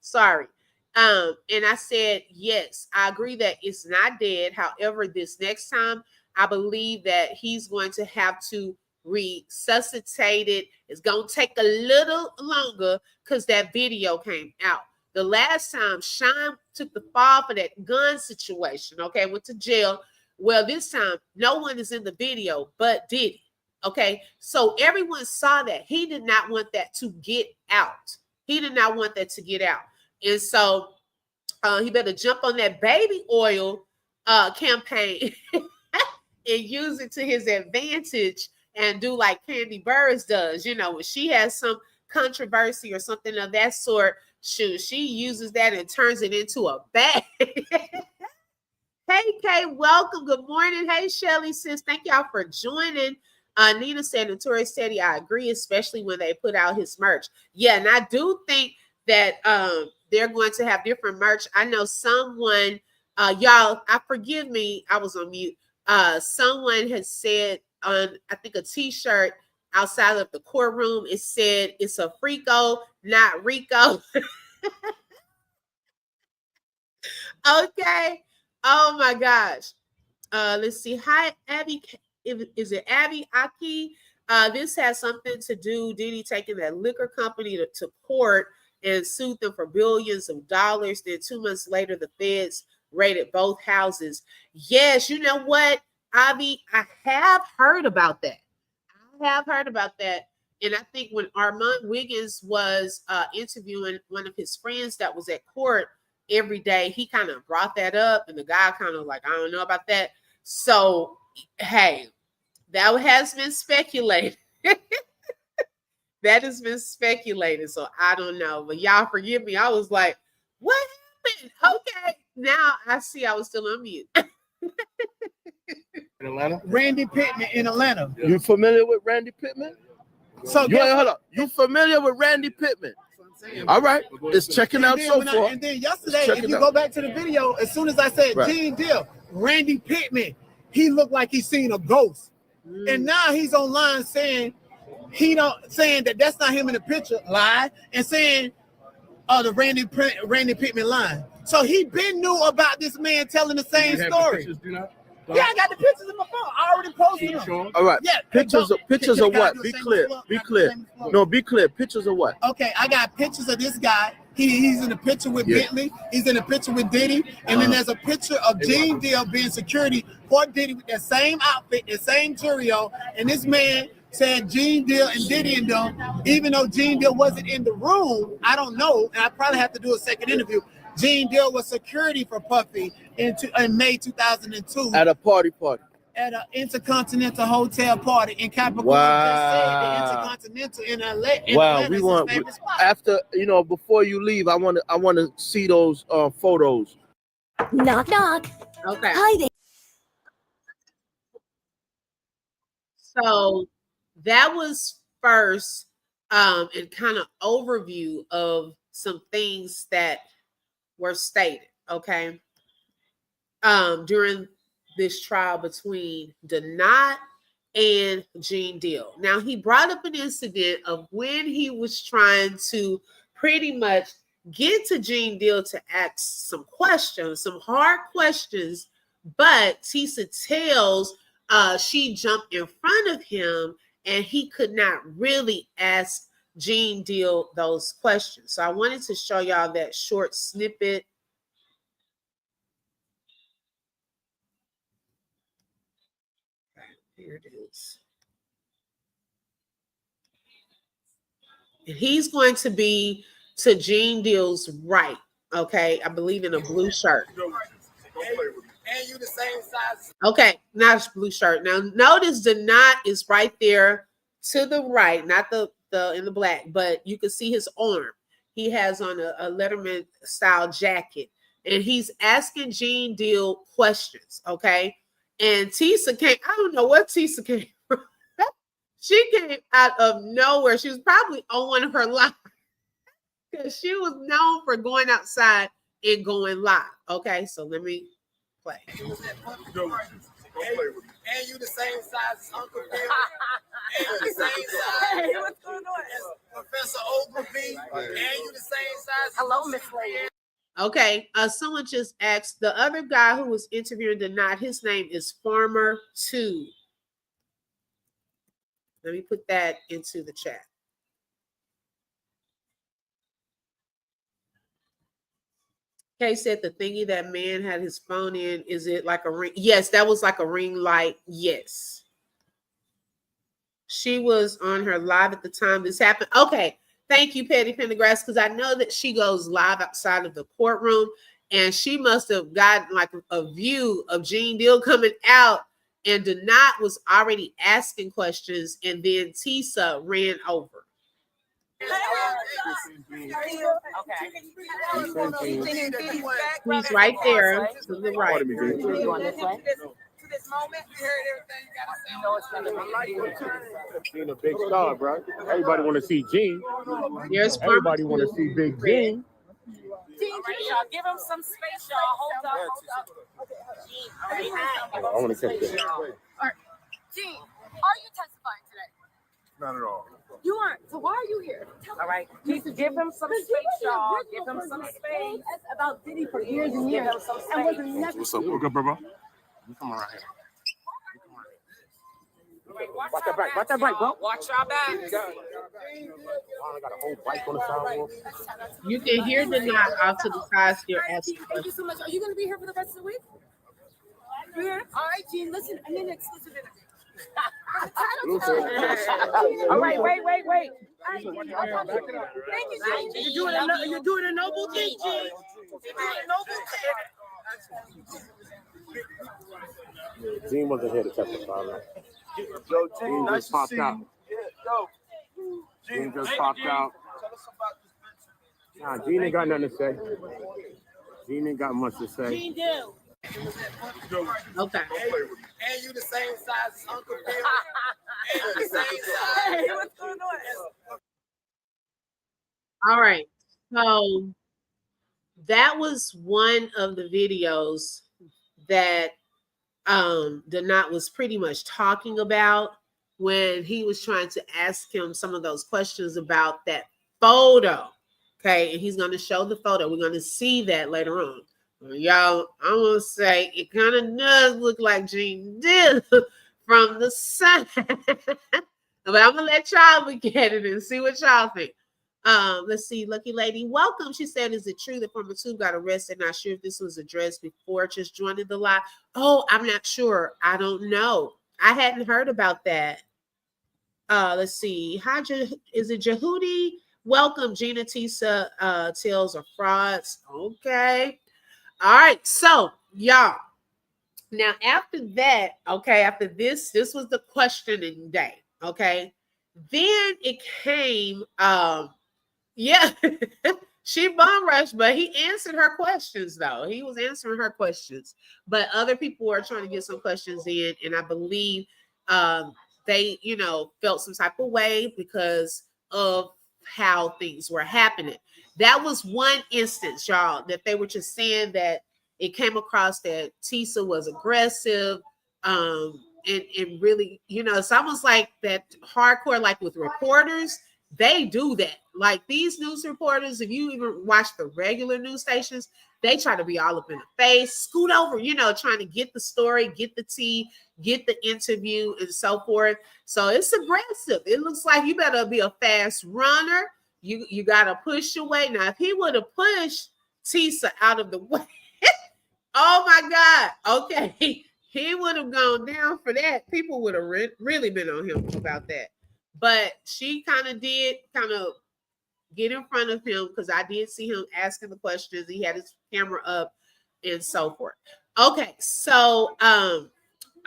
Sorry. And I said, yes, I agree that it's not dead. However, this next time, I believe that he's going to have to resuscitate it. It's going to take a little longer because that video came out. The last time Sean took the fall for that gun situation, okay, went to jail. Well, this time, no one is in the video but Diddy, okay? So everyone saw that. He did not want that to get out. He did not want that to get out. And so he better jump on that baby oil campaign and use it to his advantage and do like Candy Burris does. You know, when she has some controversy or something of that sort, she uses that and turns it into a bag. Hey, Kay, welcome. Good morning. Hey, Shelly, sis. Thank y'all for joining. Nina said, Notorious Teddy, I agree, especially when they put out his merch. Yeah, and I do think that they're going to have different merch. I know someone Y'all, forgive me, I was on mute. Someone has said on, I think, a t-shirt outside of the courtroom, it said it's a Frico, not Rico. Okay. Oh my gosh. Let's see. Hi, Abby. Is it Abby Aki? This has something to do, Diddy taking that liquor company to court and sued them for billions of dollars. Then 2 months later, the feds raided both houses. Yes, you know what, Abby? I have heard about that. And I think when Armand Wiggins was interviewing one of his friends that was at court every day, he kind of brought that up, and the guy kind of like, I don't know about that. So, hey, that has been speculated. That has been speculated. So I don't know. But y'all forgive me. I was like, what happened? Okay. Now I see I was still on mute. In Atlanta? Randy Pittman in Atlanta. You familiar with Randy Pittman? So Hold up. You familiar with Randy Pittman? All right. It's checking out so far. And then yesterday, if you go back to the video, as soon as I said Gene Deal, Randy Pittman, he looked like he's seen a ghost. And now he's online saying that that's not him in the picture, lie, and saying the Randy Pittman line. So he been knew about this man telling the same story. Yeah, I got the pictures in my phone. I already posted them. All right. Yeah. Pictures of what? Be clear. Be clear. No, be clear. Pictures of what? Okay, I got pictures of this guy. He's in a picture with Bentley. He's in a picture with Diddy. And then there's a picture of Gene Deal being security for Diddy with that same outfit, the same jewelry on. And this man said Gene Deal and Diddy and them, even though Gene Deal wasn't in the room, I don't know, and I probably have to do a second interview. Gene Deal was security for Puffy in May 2002 at a party. At an Intercontinental Hotel party in Capricorn. Wow. Just said the Intercontinental in LA. Wow, we want after before you leave, I want to see those photos. Knock knock. Okay. Hi there. So that was first and kind of overview of some things that were stated, okay, during this trial between Dat and Gene Deal. Now, he brought up an incident of when he was trying to pretty much get to Gene Deal to ask some questions, some hard questions, but Tisa tells she jumped in front of him and he could not really ask Gene Deal those questions. So I wanted to show y'all that short snippet. Here it is. And he's going to be to Gene Deal's right, okay? I believe in a blue shirt. And you the same size. Okay, not blue shirt. Now notice the knot is right there to the right, not the in the black, but you can see his arm. He has on a Letterman style jacket, and he's asking Gene Deal questions, okay? And Tisa came, I don't know what Tisa came from. She came out of nowhere. She was probably on one of her lives because she was known for going outside and going live. Okay, so let me play. And you the same size as Uncle Bill. And you the same size as Professor Ogilvy. And you the same size. Hello, Miss Lady. Okay, someone just asked, the other guy who was interviewing Dat, his name is Farmer 2. Let me put that into the chat. Kay said the thingy that man had his phone in, is it like a ring? Yes, that was like a ring light. Yes. She was on her live at the time this happened. Okay. Thank you, Patty Pendergrass, because I know that she goes live outside of the courtroom, and she must have gotten like a view of Gene Deal coming out, and Dat was already asking questions, and then Tisa ran over. He's right there to the right. This moment, we heard everything you gotta say. Being a big star, bro. Everybody want to see Gene. Here's Everybody want to see Big Gene. All right, y'all, give him some space, y'all. Hold up. Gene, I want to catch that. all right. Gene, are you testifying today? Not at all. You aren't. So why are you here? All right, give him some space, y'all. Give him some space. About Diddy for years and years. And was never. What's up? Look up, bro. You come around here. Watch that back. Watch that back, bro. Watch your back. I got a whole bike on the sidewalk. You can hear the knock off to the side still asking Thank you so much. Are you going to be here for the rest of the week? Yeah. All right, Gene. Listen, I need an exclusive interview. All right, wait. Thank you, Gene. You're doing a noble thing, Gene. Gene wasn't here to testify. Man. Yo, Gene, Gene nice just to popped see out. you. Yeah, yo. Gene just popped out. Tell us about this bitch. Nah, Gene ain't got nothing to say. Gene ain't got much to say. Gene do. Okay. And you the same size as Uncle Bill. And you the same size. Hey, what's going on? All right. So that was one of the videos that Donat was pretty much talking about when he was trying to ask him some of those questions about that photo. Okay, and he's going to show the photo. We're going to see that later on. Y'all, I'm going to say it kind of does look like Gene did from the side. But I'm going to let y'all look at it and see what y'all think. Let's see. Lucky Lady, welcome. She said, is it true that Former 2 got arrested? Not sure if this was addressed before just joining the live. Oh, I'm not sure. I don't know. I hadn't heard about that. Let's see. Hi, is it Jehudi? Welcome. Gina Tisa tells are frauds. Okay. All right. So, y'all. Now, after that, okay, after this was the questioning day. Okay. Then it came, yeah, she bum rushed, but he answered her questions, though. He was answering her questions. But other people were trying to get some questions in, and I believe they, felt some type of way because of how things were happening. That was one instance, y'all, that they were just saying that it came across that Tisa was aggressive, and really, it's almost like that hardcore, like with reporters, they do that. Like these news reporters, if you even watch the regular news stations, they try to be all up in the face, scoot over, trying to get the story, get the tea, get the interview, and so forth. So it's aggressive. It looks like you better be a fast runner. You got to push your way. Now, if he would have pushed Tisa out of the way, oh my God, okay, he would have gone down for that. People would have really been on him about that. But she kind of get in front of him because I did see him asking the questions. He had his camera up and so forth. Okay, so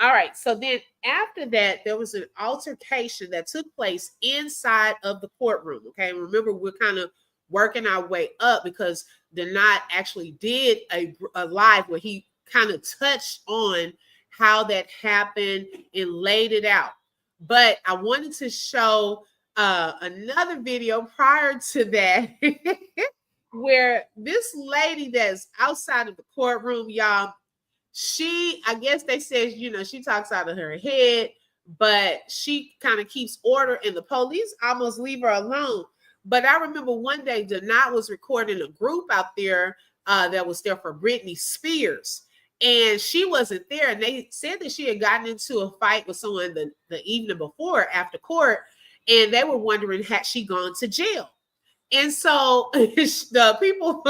all right. So then after that, there was an altercation that took place inside of the courtroom. Okay, remember we're kind of working our way up because Donat actually did a live where he kind of touched on how that happened and laid it out. But I wanted to show another video prior to that where this lady that's outside of the courtroom, y'all, I guess they said, she talks out of her head, but she kind of keeps order and the police almost leave her alone. But I remember one day Donat was recording a group out there that was there for Britney Spears. And she wasn't there. And they said that she had gotten into a fight with someone the evening before after court. And they were wondering, had she gone to jail? And so the people,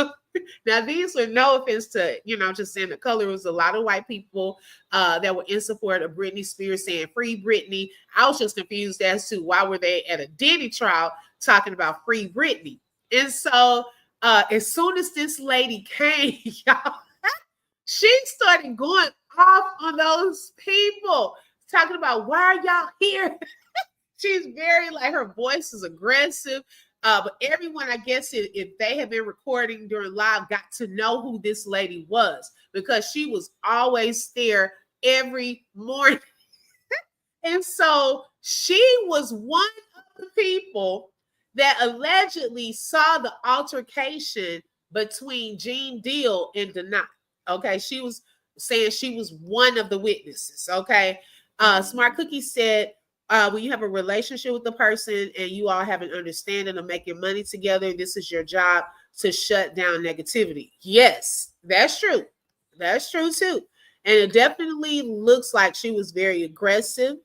now these were no offense to, just saying the color, was a lot of white people that were in support of Britney Spears saying free Britney. I was just confused as to why were they at a Diddy trial talking about free Britney. And so as soon as this lady came, y'all, she started going off on those people, talking about why are y'all here? She's very her voice is aggressive. But everyone, I guess, if they have been recording during live, got to know who this lady was because she was always there every morning. And so she was one of the people that allegedly saw the altercation between Gene Deal and Denied. Okay, she was saying she was one of the witnesses. Okay, Smart Cookie said, when you have a relationship with the person and you all have an understanding of making money together, this is your job to shut down negativity. Yes, that's true. That's true too. And it definitely looks like she was very aggressive.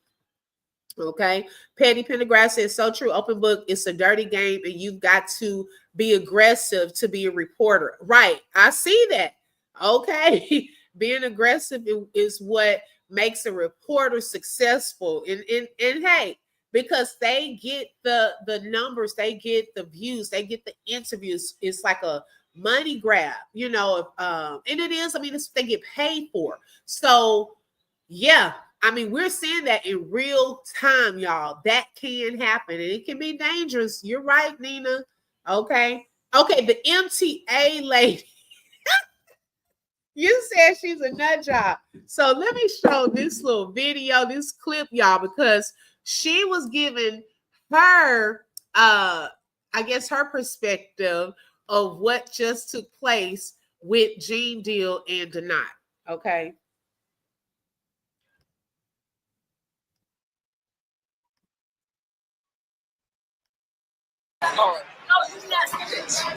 Okay. Patty Pendergrass says, so true. Open book. It's a dirty game and you've got to be aggressive to be a reporter. Right. I see that. Okay. Being aggressive is what makes a reporter successful. And hey, because they get the numbers, they get the views, they get the interviews. It's like a money grab, you know, and it is, I mean, it's what they get paid for. So yeah, I mean, we're seeing that in real time, y'all. That can happen and it can be dangerous. You're right, Nina. Okay. Okay, the MTA lady. You said she's a nut job. So let me show this little video, this clip, y'all, because she was giving her, I guess, her perspective of what just took place with Gene Deal and Denied. Okay. No, you nasty bitch. Come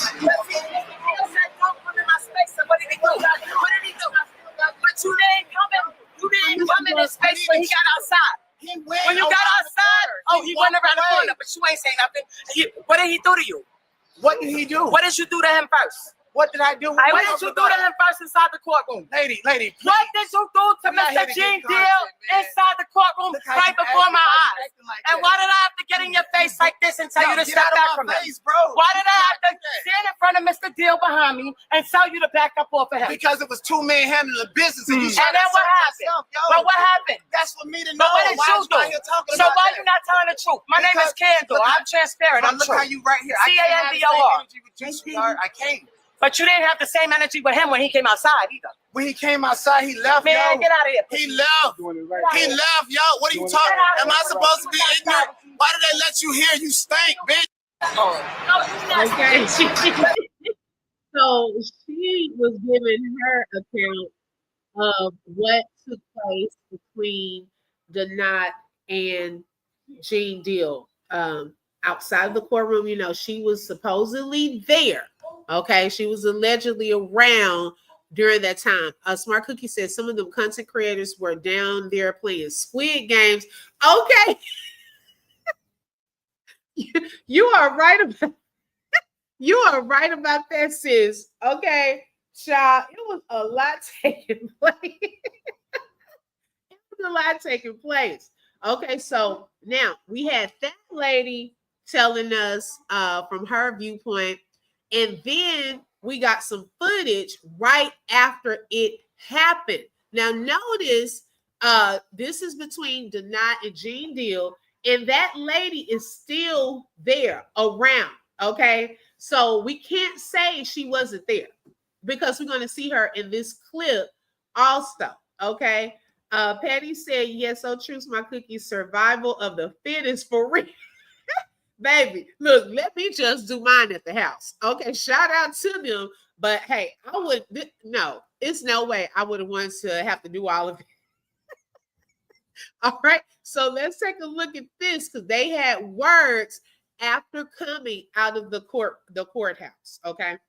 in my space, and what did he do? What did he do? But you didn't come in his space when he got outside. When you got outside, he went around the corner, but you ain't saying nothing. What did he do to you? What did he do? What did you do to him first? What did I do? What did you do to him first inside the courtroom? Lady, What did you do to Mr. Gene Deal inside the courtroom right before my eyes? And why did I have to get in your face like this and tell you to step back from him? Why did I have to stand in front of Mr. Deal behind me and tell you to back up off of him? Because it was two men handling the business. And then what happened? But what happened? That's for me to know. But what did you do? So why you not telling the truth? My name is Candor. I'm transparent. I'm look true. how you right here. CANDOR. I can't. But you didn't have the same energy with him when he came outside either. When he came outside, he left, Man, yo. get out of here. He left. He left, yo. What are you talking? Am I supposed to be ignorant? Why did they let you hear? You stink, bitch. Okay. So she was giving her account of what took place between Denied and Gene Deal. Outside the courtroom, you know, she was supposedly there. Okay, she was allegedly around during that time. Smart Cookie said some of them content creators were down there playing Squid Games. Okay, you are right about that, sis. Okay, child, it was a lot taking place. Okay, so now we had that lady telling us from her viewpoint. And then we got some footage right after it happened. Now, notice this is between Denied and Gene Deal, and that lady is still there around. Okay, so we can't say she wasn't there because we're going to see her in this clip also. Okay, Patty said, yes, so true, my cookie, survival of the fittest for real. Baby, look, let me just do mine at the house. Okay, shout out to them. But hey, no, it's no way I would have wanted to have to do all of it. All right, so let's take a look at this because they had words after coming out of the courthouse. Okay.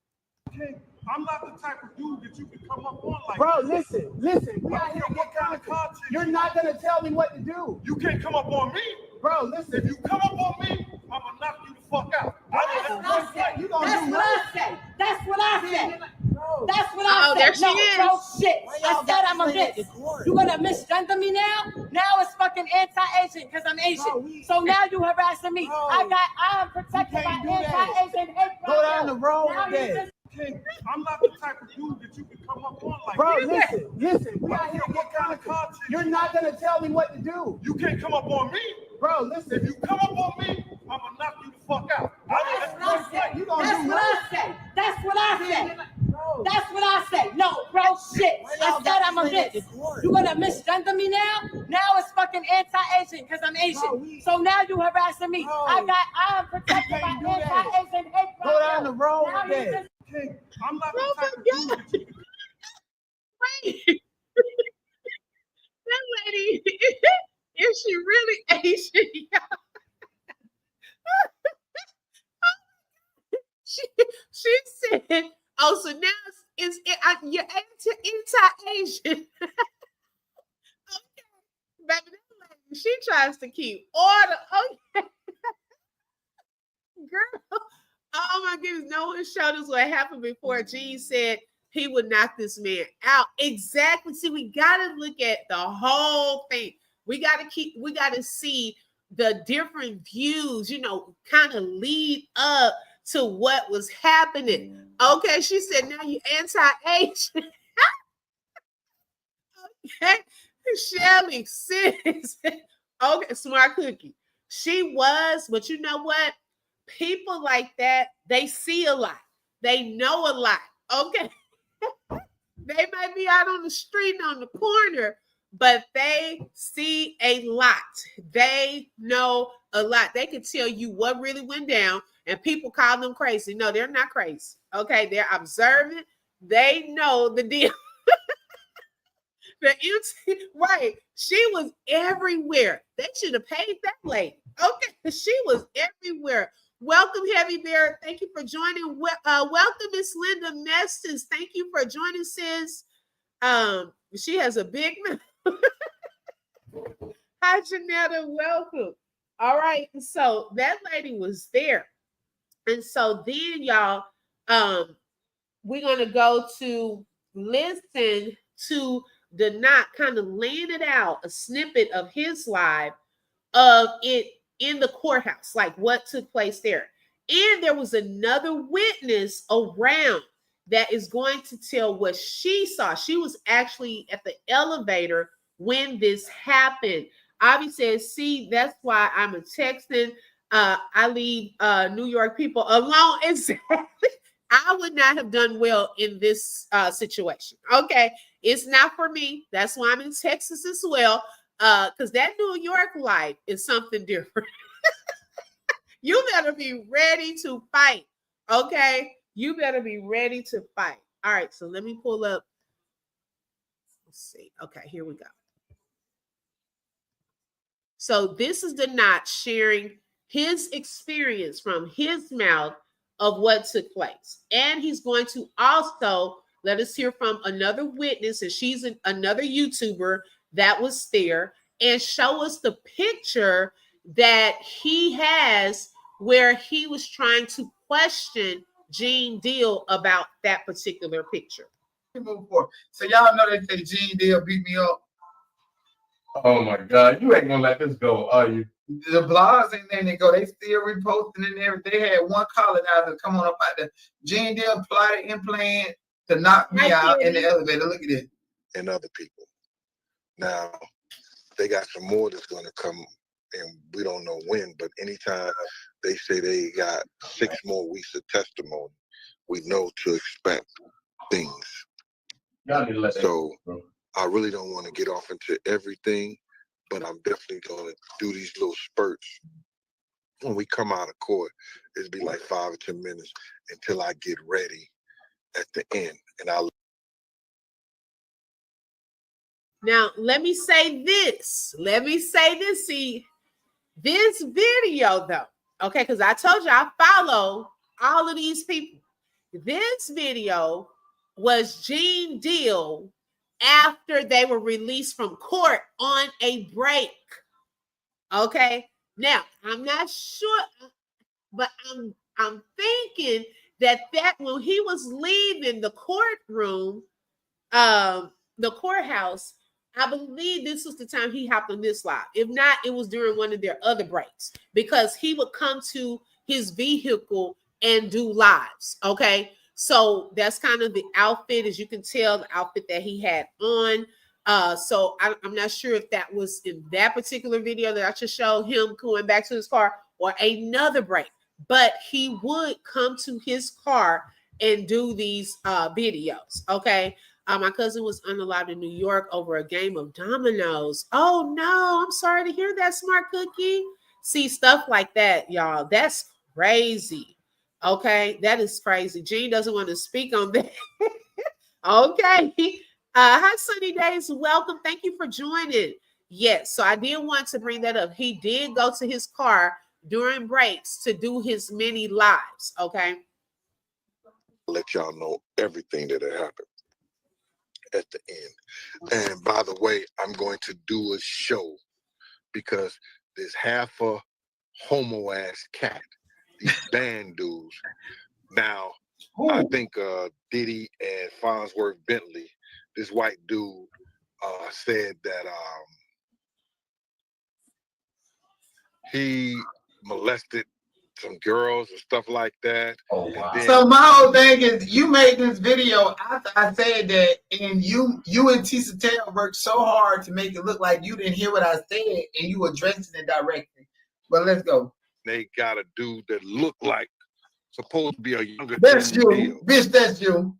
I'm not the type of dude that you can come up on like Bro, listen. We out here what kind of content? You're not gonna tell me what to do. You can't come up on me. Bro, listen. If you come up on me, I'm gonna knock you the fuck out. That's what I say. That's what I said. There she is. Bro, shit. I said I'm a bitch. You gonna misgender me now? Now it's fucking anti-Asian because I'm Asian. So now you harassing me. I'm protected by anti-Asian hate. Go down the road with that. I'm not the type of dude that you can come up on like Bro, listen. We out here what kind of content? You're not gonna tell me what to do. You can't come up on me. Bro, listen. If you come up on me, I'm gonna knock you the fuck out. That's what I said. No, bro, shit. I said I'm a bitch. You gonna misgender me now? Now it's fucking anti-Asian because I'm Asian. So now you harassing me. I'm protected by anti-Asian hate. Go down the road with that. Okay, I'm not Oh the type my of dude. God. Wait. That lady, is she really Asian? she, she said, oh, so now you're anti-Asian. Okay. Baby, that lady, she tries to keep order. Okay. Girl. Oh my goodness. No one showed us what happened before Gene said he would knock this man out. Exactly. See, we gotta look at the whole thing. We gotta see the different views, kind of lead up to what was happening. Okay, she said, now you anti-Asian. Okay. Shelly, sis. Okay, smart cookie. She was, but you know what? People like that, they see a lot. They know a lot. Okay. They might be out on the street and on the corner, but they see a lot. They know a lot. They can tell you what really went down, and people call them crazy. No, they're not crazy. Okay, they're observant. They know the deal. Right. She was everywhere. They should have paid that lady. Okay. She was everywhere. Welcome, Heavy Bear. Thank you for joining. Welcome, Miss Linda Mestis. Thank you for joining, sis. She has a big mouth. Hi, Janetta. Welcome. All right. So that lady was there. And so then, y'all, we're going to go to listen to Danat kind of laying it out, a snippet of his live of it in the courthouse, like what took place there. And there was another witness around that is going to tell what she saw. She was actually at the elevator when this happened. Abby says, see, that's why I'm a texting. I leave New York people alone. Exactly. I would not have done well in this situation. Okay. It's not for me. That's why I'm in Texas as well. Because that New York life is something different. You better be ready to fight. Okay. You better be ready to fight. All right. So let me pull up. Let's see. Okay. Here we go. So this is Danat sharing his experience from his mouth of what took place. And he's going to also let us hear from another witness, and she's another YouTuber that was there, and show us the picture that he has where he was trying to question Gene Deal about that particular picture. So y'all know they say Gene Deal beat me up. Oh my God, you ain't gonna let this go, are you? The blogs ain't letting it go. They still reposting and everything. They had one caller now to come on up out there. Gene Deal applied an implant to knock me out in the elevator. Look at it. And other people. Now, they got some more that's gonna come, and we don't know when, but anytime they say they got 6 more weeks of testimony, we know to expect things. So I really don't want to get off into everything, but I'm definitely going to do these little spurts. When we come out of court, it'll be like 5 or 10 minutes until I get ready at the end. And I'll. Now, let me say this. See, this video, though, okay, because I told you I follow all of these people. This video was Gene Deal after they were released from court on a break. Okay. Now, I'm not sure, but I'm thinking that when he was leaving the courtroom, the courthouse, I believe this was the time he hopped on this live. If not, it was during one of their other breaks, because he would come to his vehicle and do lives. Okay. So that's kind of the outfit, as you can tell, the outfit that he had on. So I'm not sure if that was in that particular video that I just showed him going back to his car or another break, but he would come to his car and do these videos. Okay. My cousin was unalived in New York over a game of dominoes. Oh no, I'm sorry to hear that, smart cookie. See, stuff like that, y'all. That's crazy. Okay, that is crazy. Gene doesn't want to speak on that. Okay. Hi, Sunny Days. Welcome. Thank you for joining. Yes, so I did want to bring that up. He did go to his car during breaks to do his mini lives. Okay. Let y'all know everything that had happened at the end. And by the way, I'm going to do a show because there's half a homo ass cat, these band dudes. Now, I think Diddy and Farnsworth Bentley, this white dude, said that he molested some girls and stuff like that. Oh, wow. Then, So my whole thing is, you made this video after I said that, and you and Tisa Taylor worked so hard to make it look like you didn't hear what I said, and you addressed it directly. But let's go. they got a dude that looked like supposed to be a younger. That's Deal. you, bitch. That's you.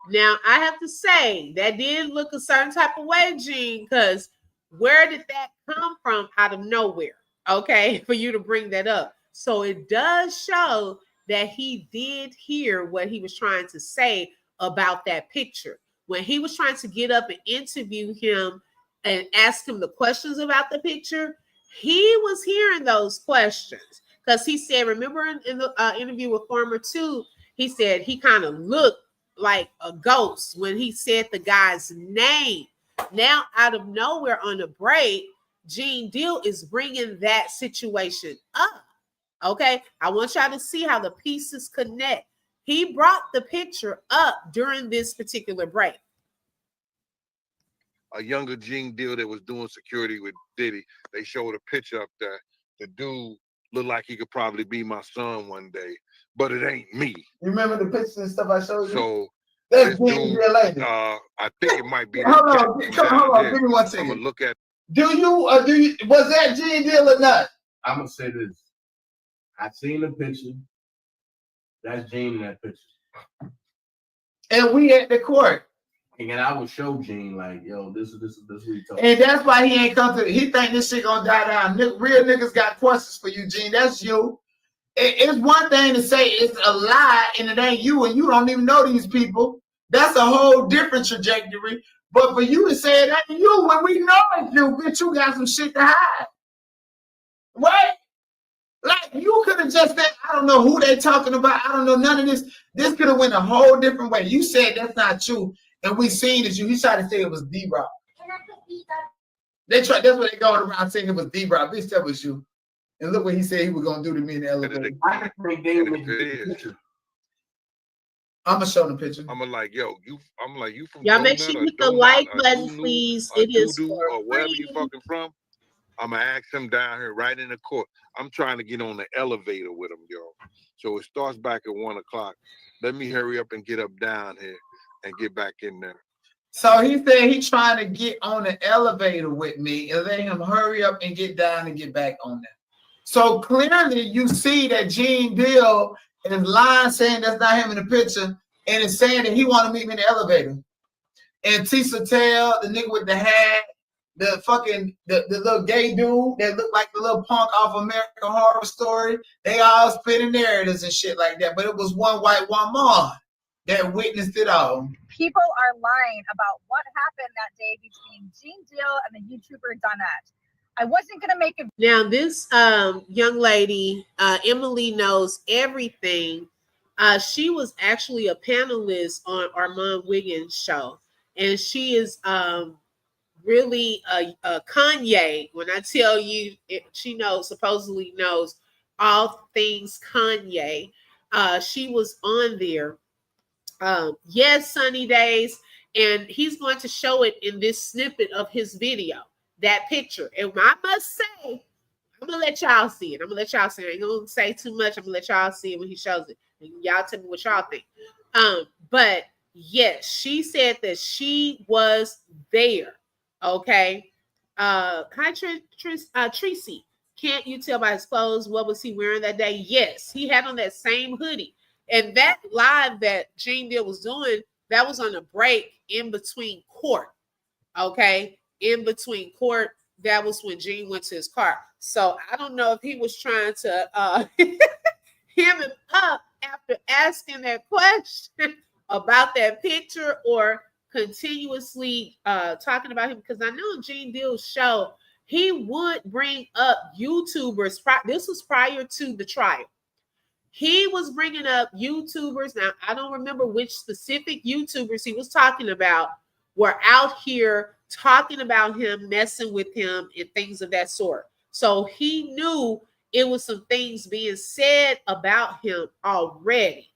Now, I have to say, that did look a certain type of way, Gene, because where did that come from out of nowhere? Okay, for you to bring that up. So it does show that he did hear what he was trying to say about that picture. When he was trying to get up and interview him and ask him the questions about the picture, he was hearing those questions. Because he said, remember in the interview with Farmer 2, he said he kind of looked like a ghost when he said the guy's name. Now, out of nowhere on the break, Gene Deal is bringing that situation up. Okay, I want y'all to see how the pieces connect. He brought the picture up during this particular break. A younger Gene Deal that was doing security with Diddy. They showed a picture up there. The dude looked like he could probably be my son one day, but it ain't me. You remember the pictures and stuff I showed you? So that's this Gene dude, Deal lady. I think it might be. Hold on, give me 1 second. I'm gonna look at. Do you was that Gene Deal or not? I'm gonna say this. I seen the picture. That's Gene in that picture. And we at the court. And I would show Gene like, yo, this is what he talking. And that's why he ain't come to. He think this shit gonna die down. Real niggas got questions for you, Gene. That's you. It's one thing to say it's a lie and it ain't you, and you don't even know these people. That's a whole different trajectory. But for you to say it ain't you when we know it's you, bitch, you got some shit to hide. Right? Like, you could have just said, I don't know who they talking about. I don't know none of this. This could have went a whole different way. You said that's not you, and we seen it's you. He tried to say it was D-Rock. They tried. That's what they going around saying it was D-Rock. Bitch, that was you. And look what he said he was gonna do to me in the elevator. I think they would the picture. I'm gonna show the picture. I'm gonna like, yo, you. I'm like, you from? Y'all make sure you hit the like button, please. It is for or wherever free. you fucking from. I'm gonna ask him down here right in the court. I'm trying to get on the elevator with him, yo. So it starts back at 1 o'clock. Let me hurry up and get up down here and get back in there. So he said he's trying to get on the elevator with me and let him hurry up and get down and get back on there. So clearly you see that Gene Deal is lying saying that's not him in the picture and is saying that he want to meet me in the elevator. And Tisa Tail, the nigga with the hat, the little gay dude that looked like the little punk off American Horror Story, they all spitting narratives and shit like that. But it was one white woman that witnessed it all. People are lying about what happened that day between Gene Deal and the YouTuber Donette. I wasn't gonna make it. Now, this young lady, Emily, knows everything. She was actually a panelist on Armand Wiggins' show, and she is really a Kanye. When I tell you, she supposedly knows all things Kanye. She was on there. Yes, Sunny Days, and he's going to show it in this snippet of his video. That picture. And I must say, I'm gonna let y'all see it. I ain't gonna say too much. I'm gonna let y'all see it when he shows it. And y'all tell me what y'all think. But yes, she said that she was there. Okay. Hi, Tracy. Can't you tell by his clothes what was he wearing that day? Yes, he had on that same hoodie. And that live that Gene Deal was doing, that was on a break in between court. Okay. In between court, that was when Gene went to his car. So I don't know if he was trying to hem him up after asking that question about that picture or continuously talking about him, because I know Gene Deal's show, he would bring up YouTubers. This was prior to the trial. He was bringing up YouTubers. Now, I don't remember which specific YouTubers he was talking about were out here talking about him, messing with him, and things of that sort. So he knew it was some things being said about him already.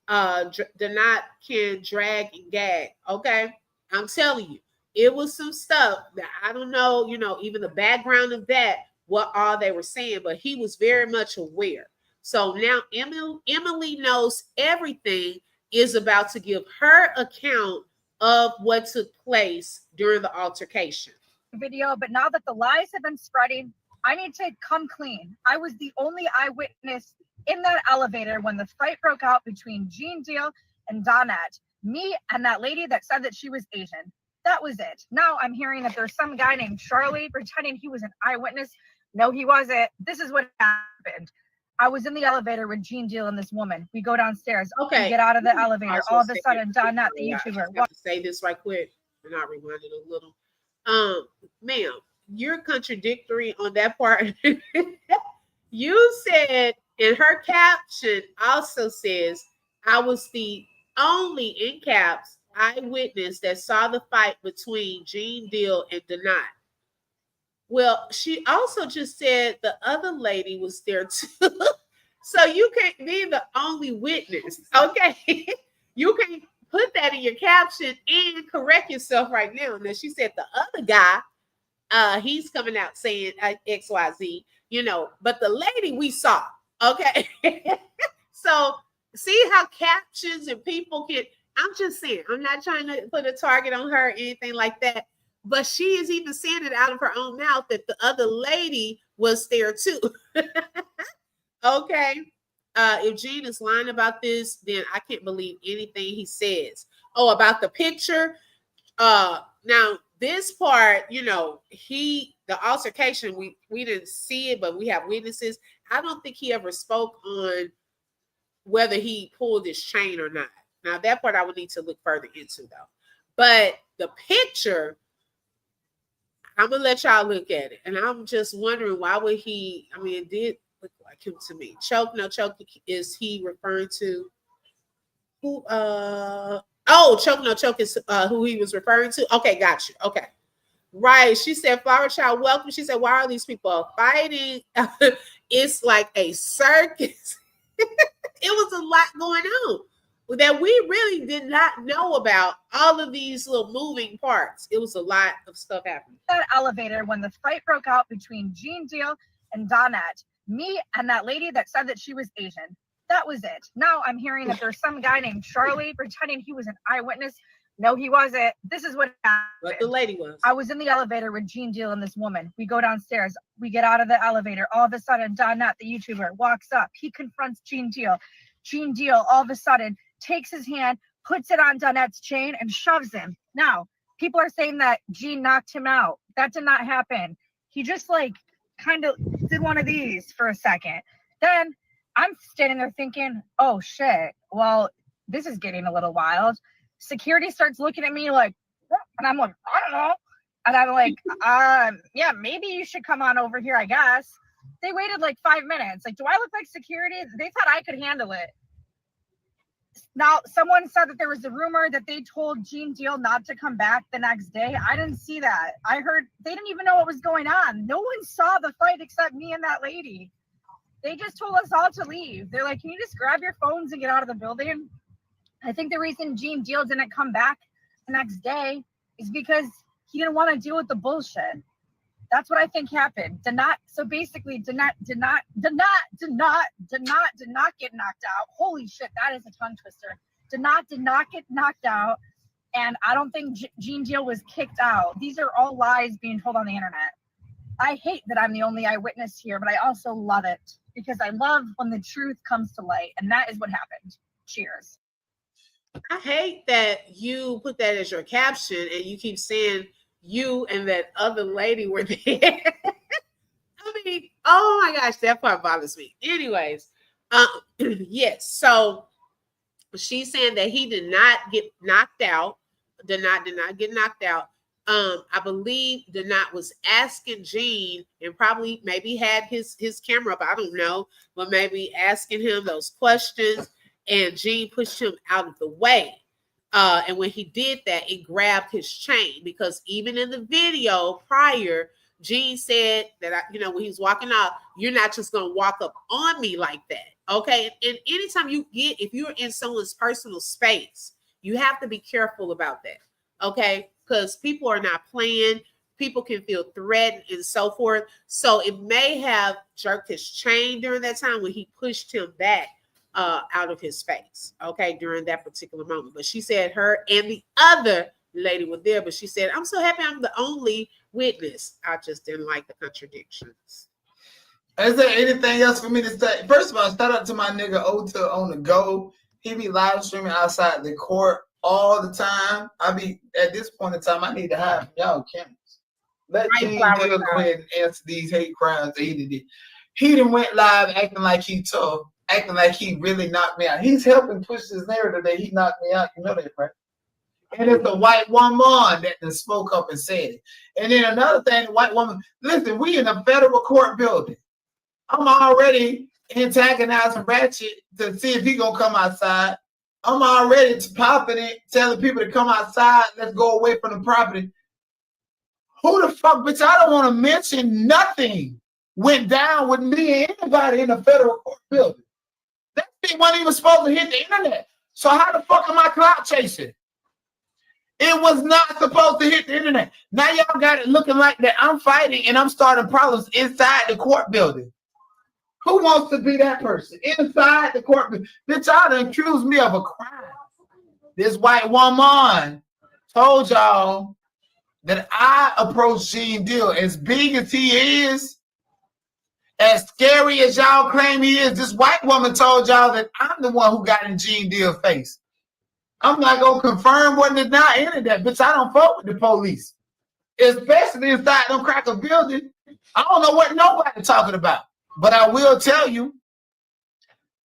Not can drag and gag. Okay, I'm telling you, it was some stuff that I don't know. Even the background of that, what all they were saying, but he was very much aware. So now Emily knows everything, is about to give her account of what took place during the altercation. Video, but now that the lies have been spreading, I need to come clean. I was the only eyewitness in that elevator when the fight broke out between Gene Deal and Donette. Me and that lady that said that she was Asian. That was it. Now I'm hearing that there's some guy named Charlie pretending he was an eyewitness. No, he wasn't. This is what happened. I was in the elevator with Gene Deal and this woman. We go downstairs. Okay. We get out of the elevator. All of a sudden, Donette, the YouTuber. I have to say this right quick, and I'll rewind it a little. Ma'am, you're contradictory on that part. You said, and her caption also says, I was the only, in caps, eyewitness that saw the fight between Gene Deal and Donette. Well, she also just said the other lady was there too. So you can't be the only witness, okay? You can't put that in your caption and correct yourself right now. Now, she said the other guy, he's coming out saying XYZ, but the lady we saw, okay? So see how captions and people can, I'm just saying, I'm not trying to put a target on her or anything like that, but she is even saying it out of her own mouth that the other lady was there too. Okay. If Gene is lying about this, then I can't believe anything he says. Oh, about the picture. Now this part, the altercation, we didn't see it, but we have witnesses. I don't think he ever spoke on whether he pulled his chain or not. Now that part I would need to look further into though. But the picture, I'm gonna let y'all look at it, and I'm just wondering why would he? I mean, it did look like him to me. Choke, no choke. Is he referring to who? Choke, no choke is who he was referring to. Okay, got you. Okay, right. She said, "Flower Child, welcome." She said, "Why are these people fighting? It's like a circus." It was a lot going on that we really did not know about, all of these little moving parts. It was a lot of stuff happening. That elevator when the fight broke out between Gene Deal and Donette. Me and that lady that said that she was Asian. That was it. Now I'm hearing that there's some guy named Charlie pretending he was an eyewitness. No, he wasn't. This is what happened. But the lady was. I was in the elevator with Gene Deal and this woman. We go downstairs. We get out of the elevator. All of a sudden, Donette, the YouTuber, walks up. He confronts Gene Deal. Gene Deal, all of a sudden, takes his hand, puts it on Donette's chain, and shoves him. Now, people are saying that Gene knocked him out. That did not happen. He just kind of did one of these for a second. Then I'm standing there thinking, oh shit, well, this is getting a little wild. Security starts looking at me like, and I'm like, I don't know. And I'm like, yeah, maybe you should come on over here, I guess. They waited 5 minutes. Do I look like security? They thought I could handle it. Now, someone said that there was a rumor that they told Gene Deal not to come back the next day. I didn't see that. I heard they didn't even know what was going on. No one saw the fight except me and that lady. They just told us all to leave. They're like, can you just grab your phones and get out of the building? I think the reason Gene Deal didn't come back the next day is because he didn't want to deal with the bullshit. That's what I think happened. So basically, did not get knocked out. Holy shit, that is a tongue twister. Did not get knocked out. And I don't think Gene Deal was kicked out. These are all lies being told on the internet. I hate that I'm the only eyewitness here, but I also love it because I love when the truth comes to light. And that is what happened. Cheers. I hate that you put that as your caption and you keep saying you and that other lady were there. I mean, oh my gosh, that part bothers me. Anyways, Yes. So she's saying that he did not get knocked out. Did not get knocked out. I believe Denat was asking Gene, and probably maybe had his camera up. I don't know, but maybe asking him those questions, and Gene pushed him out of the way. And when he did that, it grabbed his chain, because even in the video prior, Gene said that, when he's walking out, you're not just going to walk up on me like that. Okay. And anytime if you're in someone's personal space, you have to be careful about that. Okay. Because people are not playing. People can feel threatened and so forth. So it may have jerked his chain during that time when he pushed him back out of his face. Okay. During that particular moment. But she said her and the other lady were there, but she said, I'm so happy I'm the only witness. I just didn't like the contradictions. Is there anything else for me to say? First of all, shout out to my nigga Ota on the go. He be live streaming outside the court all the time. I be at this point in time, I need to hide from y'all cameras. Let Gene Deal go ahead and answer these hate crimes that he did. He done went live acting like he tough, acting like he really knocked me out. He's helping push this narrative that he knocked me out. You know that, right? And it's the white woman that spoke up and said it. And then another thing, the white woman, listen, we in a federal court building. I'm already antagonizing Ratchet to see if he gonna come outside. I'm already popping it, telling people to come outside. Let's go away from the property. Who the fuck, bitch? I don't want to mention nothing went down with me and anybody in the federal court building. That thing wasn't even supposed to hit the internet. So how the fuck am I clout chasing? It was not supposed to hit the internet. Now y'all got it looking like that I'm fighting and I'm starting problems inside the court building. Who wants to be that person inside the court building? Bitch, y'all done accused me of a crime. This white woman told y'all that I approached Gene Deal. As big as he is, as scary as y'all claim he is, this white woman told y'all that I'm the one who got in Gene Deal's face. I'm not going to confirm what did not enter that. Bitch, I don't fuck with the police. Especially inside them cracker building. I don't know what nobody talking about. But I will tell you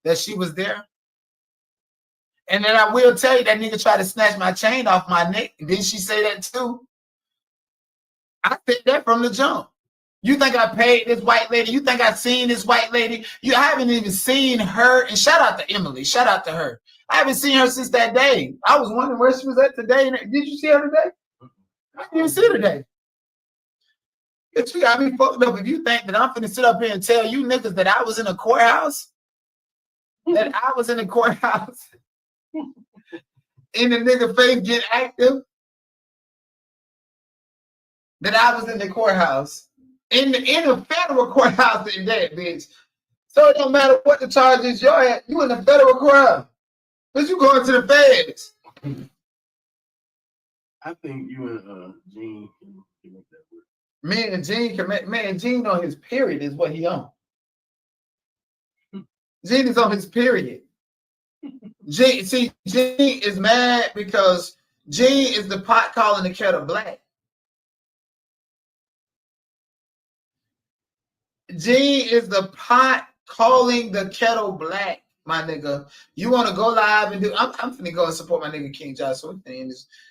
that she was there. And then I will tell you that nigga tried to snatch my chain off my neck. Didn't she say that too? I said that from the jump. You think I paid this white lady? You think I seen this white lady? I haven't even seen her. And shout out to Emily. Shout out to her. I haven't seen her since that day. I was wondering where she was at today. Did you see her today? I didn't see her today. Bitch, you got me fucked up if you think that I'm finna sit up here and tell you niggas that I was in a courthouse. That I was in a courthouse. In the nigga face get active. That I was in the courthouse. In the federal courthouse in that, bitch. So it don't matter what the charge is you're at. You in the federal courthouse. But you going to the feds. I think you and Gene can make that work. Me and Gene can make, man, Gene on his period is what he on. Gene is on his period. Gene is mad because Gene is the pot calling the kettle black. Gene is the pot calling the kettle black, my nigga. You want to go live and do, I'm finna go and support my nigga King Joshua.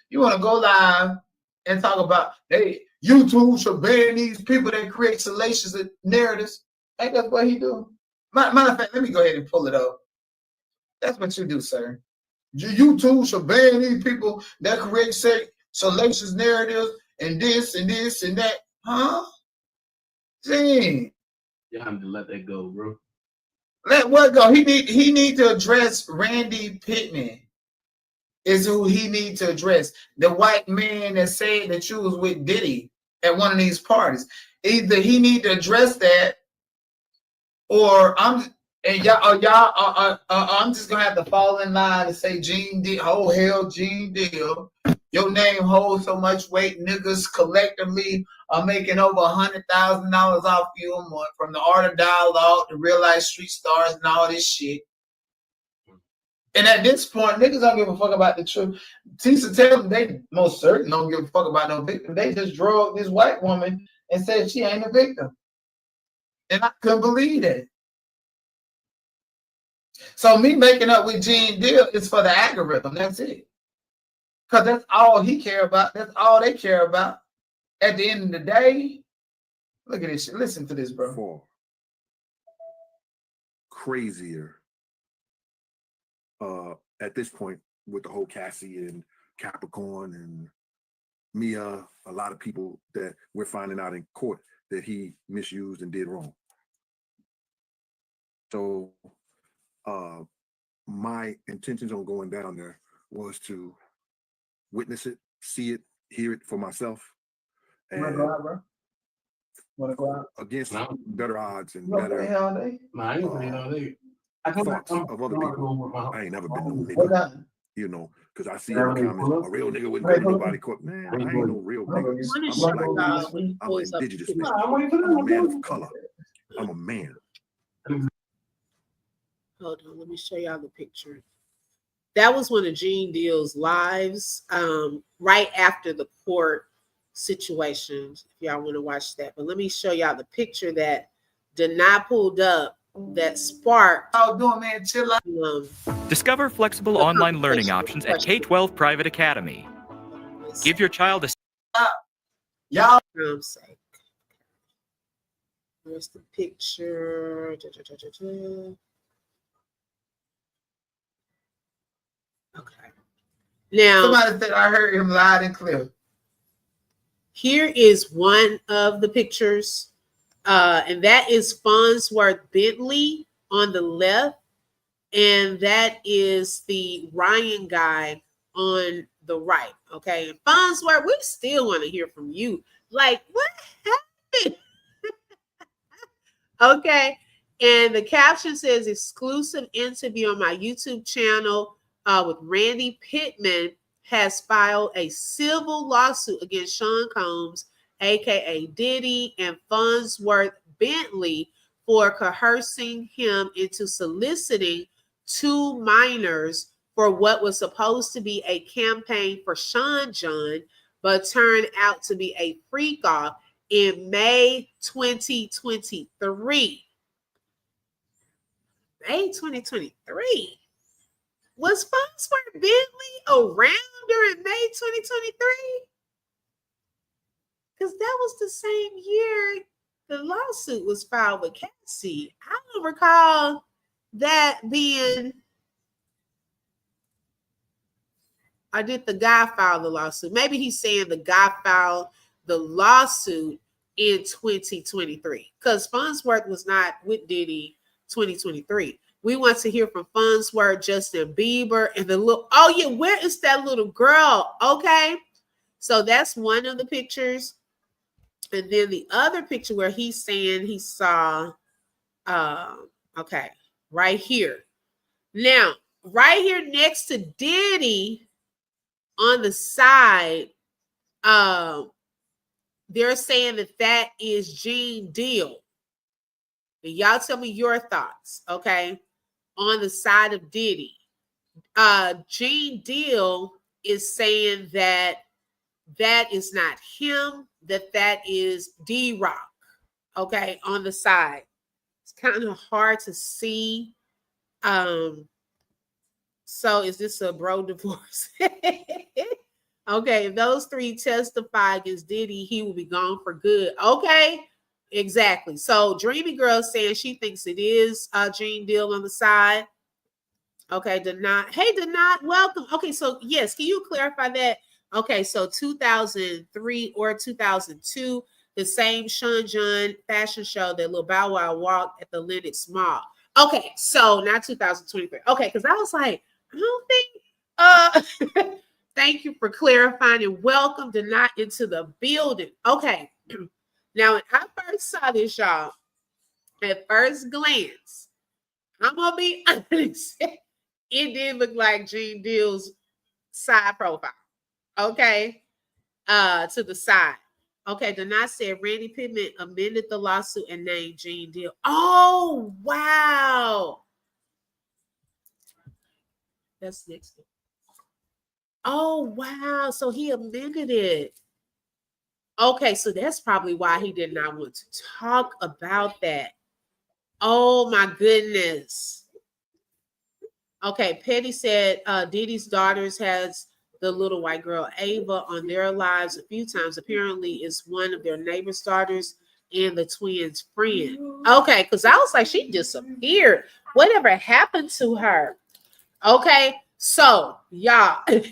You want to go live and talk about, hey, YouTube should ban these people that create salacious narratives. Ain't that what he do? Matter of fact, let me go ahead and pull it up. That's what you do, sir. YouTube should ban these people that create salacious narratives and this and this and that. Huh? Gene. You have to let that go, bro. Let what go? He need to address Randy Pittman. Is who he need to address. The white man that said that you was with Diddy at one of these parties. Either he need to address that, or I'm just gonna have to fall in line and say Gene Deal. Oh hell, Gene Deal. Your name holds so much weight. Niggas collectively are making over $100,000 off you a month, from the Art of Dialogue, the Real Life Street Stars, and all this shit. And at this point, niggas don't give a fuck about the truth. Tisa tell them they most certainly don't give a fuck about no victim. They just drug this white woman and said she ain't a victim. And I couldn't believe that. So me making up with Gene Deal is for the algorithm. That's it. Because that's all he care about. That's all they care about. At the end of the day, look at this shit. Listen to this, bro. For crazier at this point with the whole Cassie and Capricorn and Mia, a lot of people that we're finding out in court that he misused and did wrong. So my intentions on going down there was to witness it, see it, hear it for myself. And wanna go out? Against better odds and You better thoughts of other people. I ain't never been no nigga, you know, because I see in the comments, a real nigga wouldn't go to nobody court. Man, I ain't no real nigga. I'm a black man. I'm an indigenous man. I'm a man of color. I'm a man. Hold on, let me show y'all the picture. That was one of Gene Deal's lives, right after the court situations, if y'all want to watch that. But let me show y'all the picture that Denai pulled up that sparked. How doing, man? Chill out. Discover flexible online learning options at K-12 Private Academy. Give your child a... Y'all. Where's the picture? Okay. Now, somebody said I heard him loud and clear. Here is one of the pictures, and that is Farnsworth Bentley on the left, and that is the Ryan guy on the right. Okay, and Farnsworth, we still want to hear from you. Like, what happened? Okay, and the caption says exclusive interview on my YouTube channel with Randy Pittman has filed a civil lawsuit against Sean Combs, aka Diddy, and Farnsworth Bentley for coercing him into soliciting 2 minors for what was supposed to be a campaign for Sean John, but turned out to be a freak off in May 2023. May 2023. Was Farnsworth Bentley around during May 2023? Because that was the same year the lawsuit was filed with Cassie. I don't recall that being. Or did the guy file the lawsuit? Maybe he's saying the guy filed the lawsuit in 2023 because Farnsworth was not with Diddy 2023. We want to hear from Farnsworth, Justin Bieber, and the little, oh yeah, where is that little girl? Okay. So that's one of the pictures. And then the other picture where he's saying he saw, okay, right here. Now, right here next to Diddy on the side, they're saying that that is Gene Deal. And y'all tell me your thoughts, okay? On the side of Diddy. Gene Deal is saying that that is not him, that is D-Rock, okay, on the side. It's kind of hard to see. So is this a bro divorce? Okay, if those 3 testify against Diddy, he will be gone for good. Okay, exactly. So Dreamy Girl saying she thinks it is Gene Deal on the side. Okay, Denai. Hey, Denai, welcome. Okay, so yes, can you clarify that? Okay, so 2003 or 2002, the same Sean John fashion show that Lil Bow Wow walked at the Lenox Mall. Okay, so not 2023. Okay, because I was like, I don't think, thank you for clarifying and welcome Denai into the building. Okay, now when I first saw this, y'all, at first glance, I'm gonna be honest, it did look like Gene Deal's side profile. Okay, to the side. Okay, Denai said Randy Pittman amended the lawsuit and named Gene Deal. Oh, wow. That's next. Oh, wow. So he amended it. Okay, so that's probably why he did not want to talk about that. Oh, my goodness. Okay, Petty said Diddy's daughters has the little white girl Ava on their lives a few times. Apparently, it's one of their neighbor's daughters and the twins' friend. Okay, because I was like, she disappeared. Whatever happened to her? Okay, so y'all, to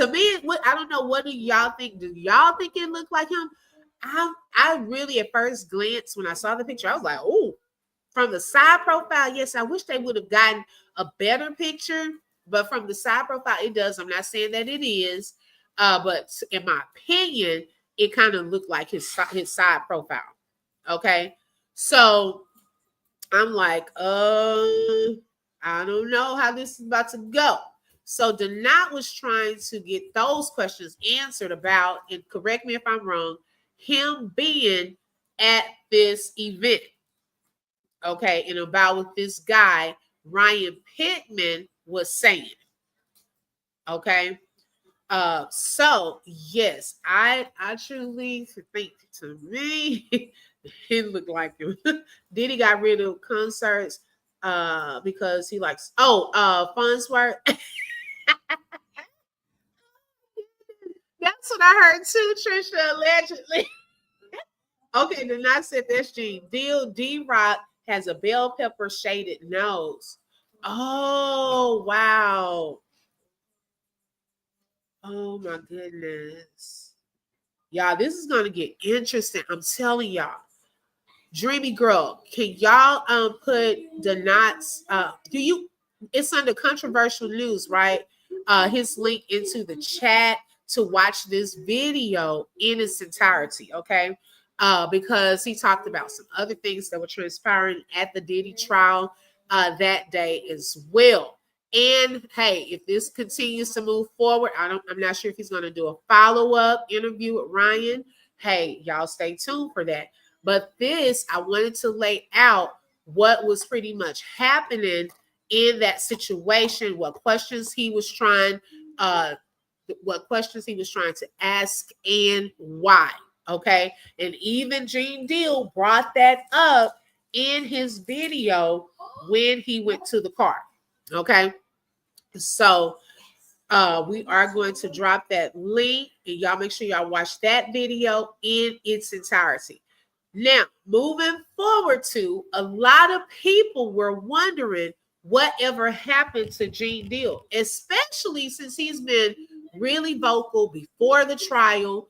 me, what I don't know. What do y'all think? Do y'all think it looked like him? I really at first glance when I saw the picture, I was like, oh. From the side profile, yes, I wish they would have gotten a better picture, but from the side profile, it does. I'm not saying that it is, but in my opinion, it kind of looked like his side profile. Okay, so I'm like, I don't know how this is about to go. So Donat was trying to get those questions answered about, and correct me if I'm wrong, him being at this event. Okay, and about what this guy, Ryan Pittman, was saying. Okay. So yes, I truly think to me, it looked like him. Diddy got rid of concerts because he likes Farnsworth. That's what I heard too, Trisha, allegedly. Okay, then I said that's Gene. D-Rock has a bell pepper shaded nose. Oh, wow. Oh, my goodness. Y'all, this is going to get interesting. I'm telling y'all. Dreamy Girl, can y'all put Donat's, it's under controversial news, right? His link into the chat to watch this video in its entirety, okay? Because he talked about some other things that were transpiring at the Diddy trial that day as well. And hey, if this continues to move forward, I'm not sure if he's going to do a follow-up interview with Ryan. Hey, y'all stay tuned for that. But this, I wanted to lay out what was pretty much happening in that situation, what questions he was trying to ask and why. Okay. And even Gene Deal brought that up in his video when he went to the car. Okay. So we are going to drop that link, and y'all make sure y'all watch that video in its entirety. Now, moving forward to, a lot of people were wondering whatever happened to Gene Deal, especially since he's been really vocal before the trial,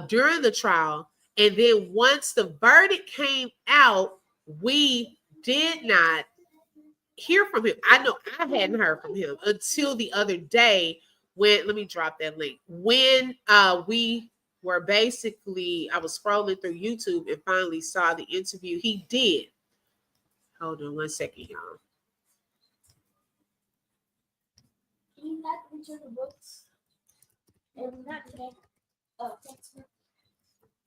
during the trial, and then once the verdict came out, we did not hear from him. I know I hadn't heard from him until the other day when, let me drop that link, when we were basically, I was scrolling through YouTube and finally saw the interview he did. Hold on 1 second, y'all. You not into the books and not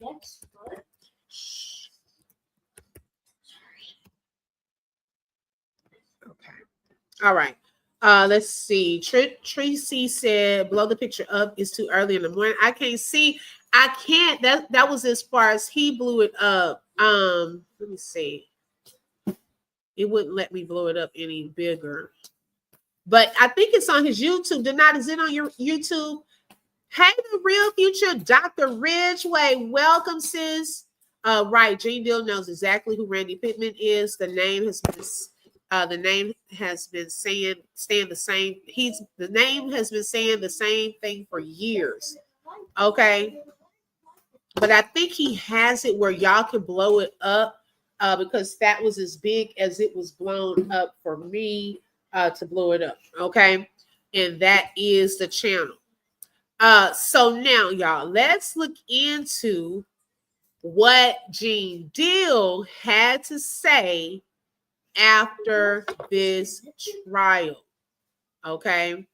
that's what. Okay. All right. Let's see. Tracy said, blow the picture up. It's too early in the morning. I can't see. I can't. That was as far as he blew it up. Let me see. It wouldn't let me blow it up any bigger. But I think it's on his YouTube. Donat, is it on your YouTube? Hey, the real future Dr. Ridgway. Welcome, sis. Right. Gene Deal knows exactly who Randy Pittman is. The name has been saying the same. The name has been saying the same thing for years. Okay. But I think he has it where y'all can blow it up because that was as big as it was blown up for me to blow it up. Okay. And that is the channel. So now, y'all, let's look into what Gene Deal had to say after this trial. Okay.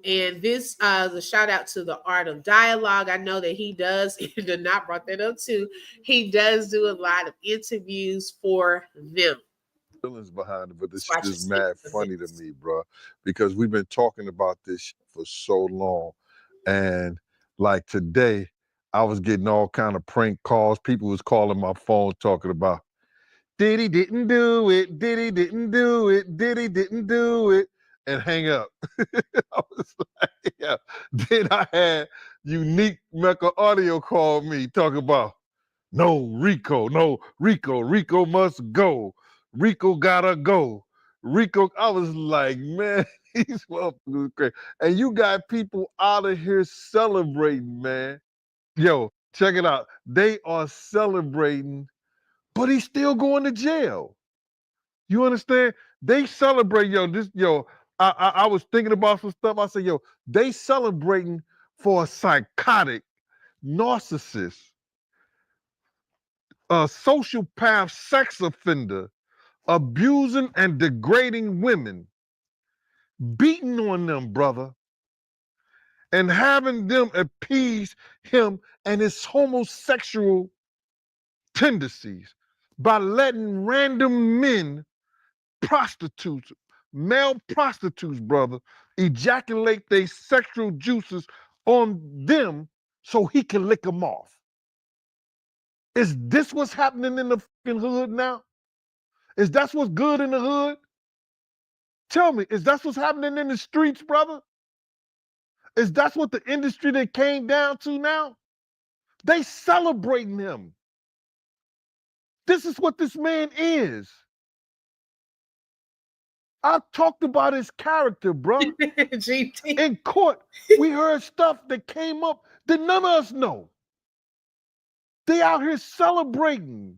And this is a shout out to the Art of Dialogue. I know that he does, and not brought that up too. He does do a lot of interviews for them. Feelings behind it, but this shit is mad funny to me, bro, because we've been talking about this for so long. And like today, I was getting all kind of prank calls. People was calling my phone talking about, Diddy didn't do it. Diddy didn't do it. Diddy didn't do it. And hang up. I was like, yeah. Then I had Unique Mecca Audio call me, talk about, no, Rico, Rico must go. Rico gotta go. Rico, I was like, man, he's motherfuckers crazy. And you got people out of here celebrating, man. Yo, check it out. They are celebrating, but he's still going to jail. You understand? They celebrate, I was thinking about some stuff. I said, yo, they celebrating for a psychotic narcissist, a sociopath sex offender, abusing and degrading women, beating on them, brother, and having them appease him and his homosexual tendencies by letting random men, prostitutes, male prostitutes, brother, ejaculate their sexual juices on them so he can lick them off. Is this what's happening in the fucking hood now? Is that what's good in the hood? Tell me, is that what's happening in the streets, brother? Is that what the industry that came down to now? They celebrating him. This is what this man is. I talked about his character, bro. In court, we heard stuff that came up that none of us know. They out here celebrating.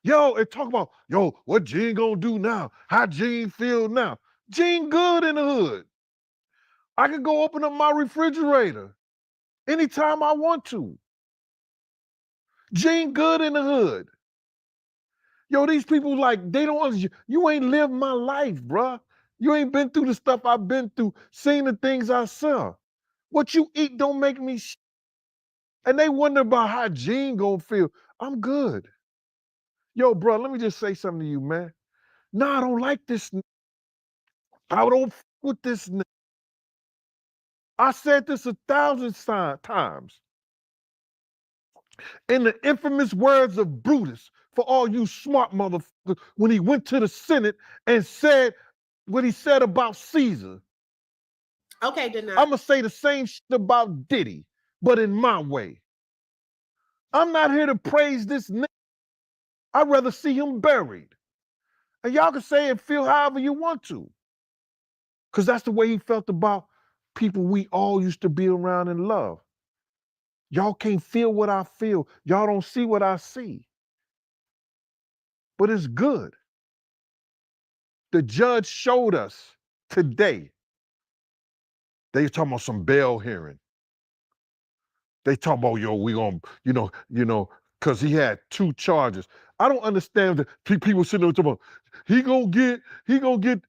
Yo, and talk about, yo, what Gene gonna do now? How Gene feel now? Gene good in the hood. I can go open up my refrigerator anytime I want to. Gene good in the hood. Yo, these people like, they don't understand. You ain't lived my life, bruh. You ain't been through the stuff I've been through, seen the things I saw. What you eat don't make me And they wonder about how Gene gonna feel. I'm good. Yo, bro, let me just say something to you, man. No, I don't like this. I don't f with this. I said this 1,000 times. In the infamous words of Brutus, for all you smart motherfuckers, when he went to the Senate and said what he said about Caesar. Okay, Dana. I'm going to say the same shit about Diddy, but in my way. I'm not here to praise this nigga. I'd rather see him buried. And y'all can say and feel however you want to. Because that's the way he felt about people we all used to be around and love. Y'all can't feel what I feel. Y'all don't see what I see. But it's good. The judge showed us today. They talking about some bail hearing. They talk about, yo, we gonna, because he had 2 charges. I don't understand that people sitting there talking about, he gonna get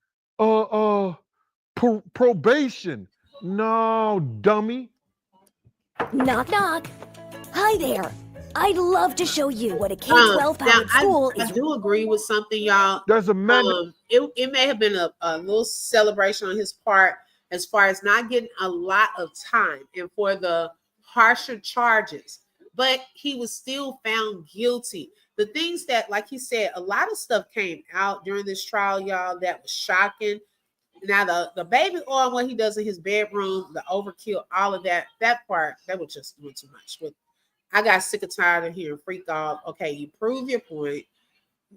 probation. No, dummy. Knock, knock. Hi there. I'd love to show you what a K-12 public school is. I do agree with something, y'all. There's a man. It may have been a little celebration on his part as far as not getting a lot of time and for the harsher charges, but he was still found guilty. The things that, like he said, a lot of stuff came out during this trial, y'all, that was shocking. Now the baby oil, what he does in his bedroom, the overkill, all of that part, that was just doing too much. But I got sick and tired of hearing freak off. Okay, you prove your point.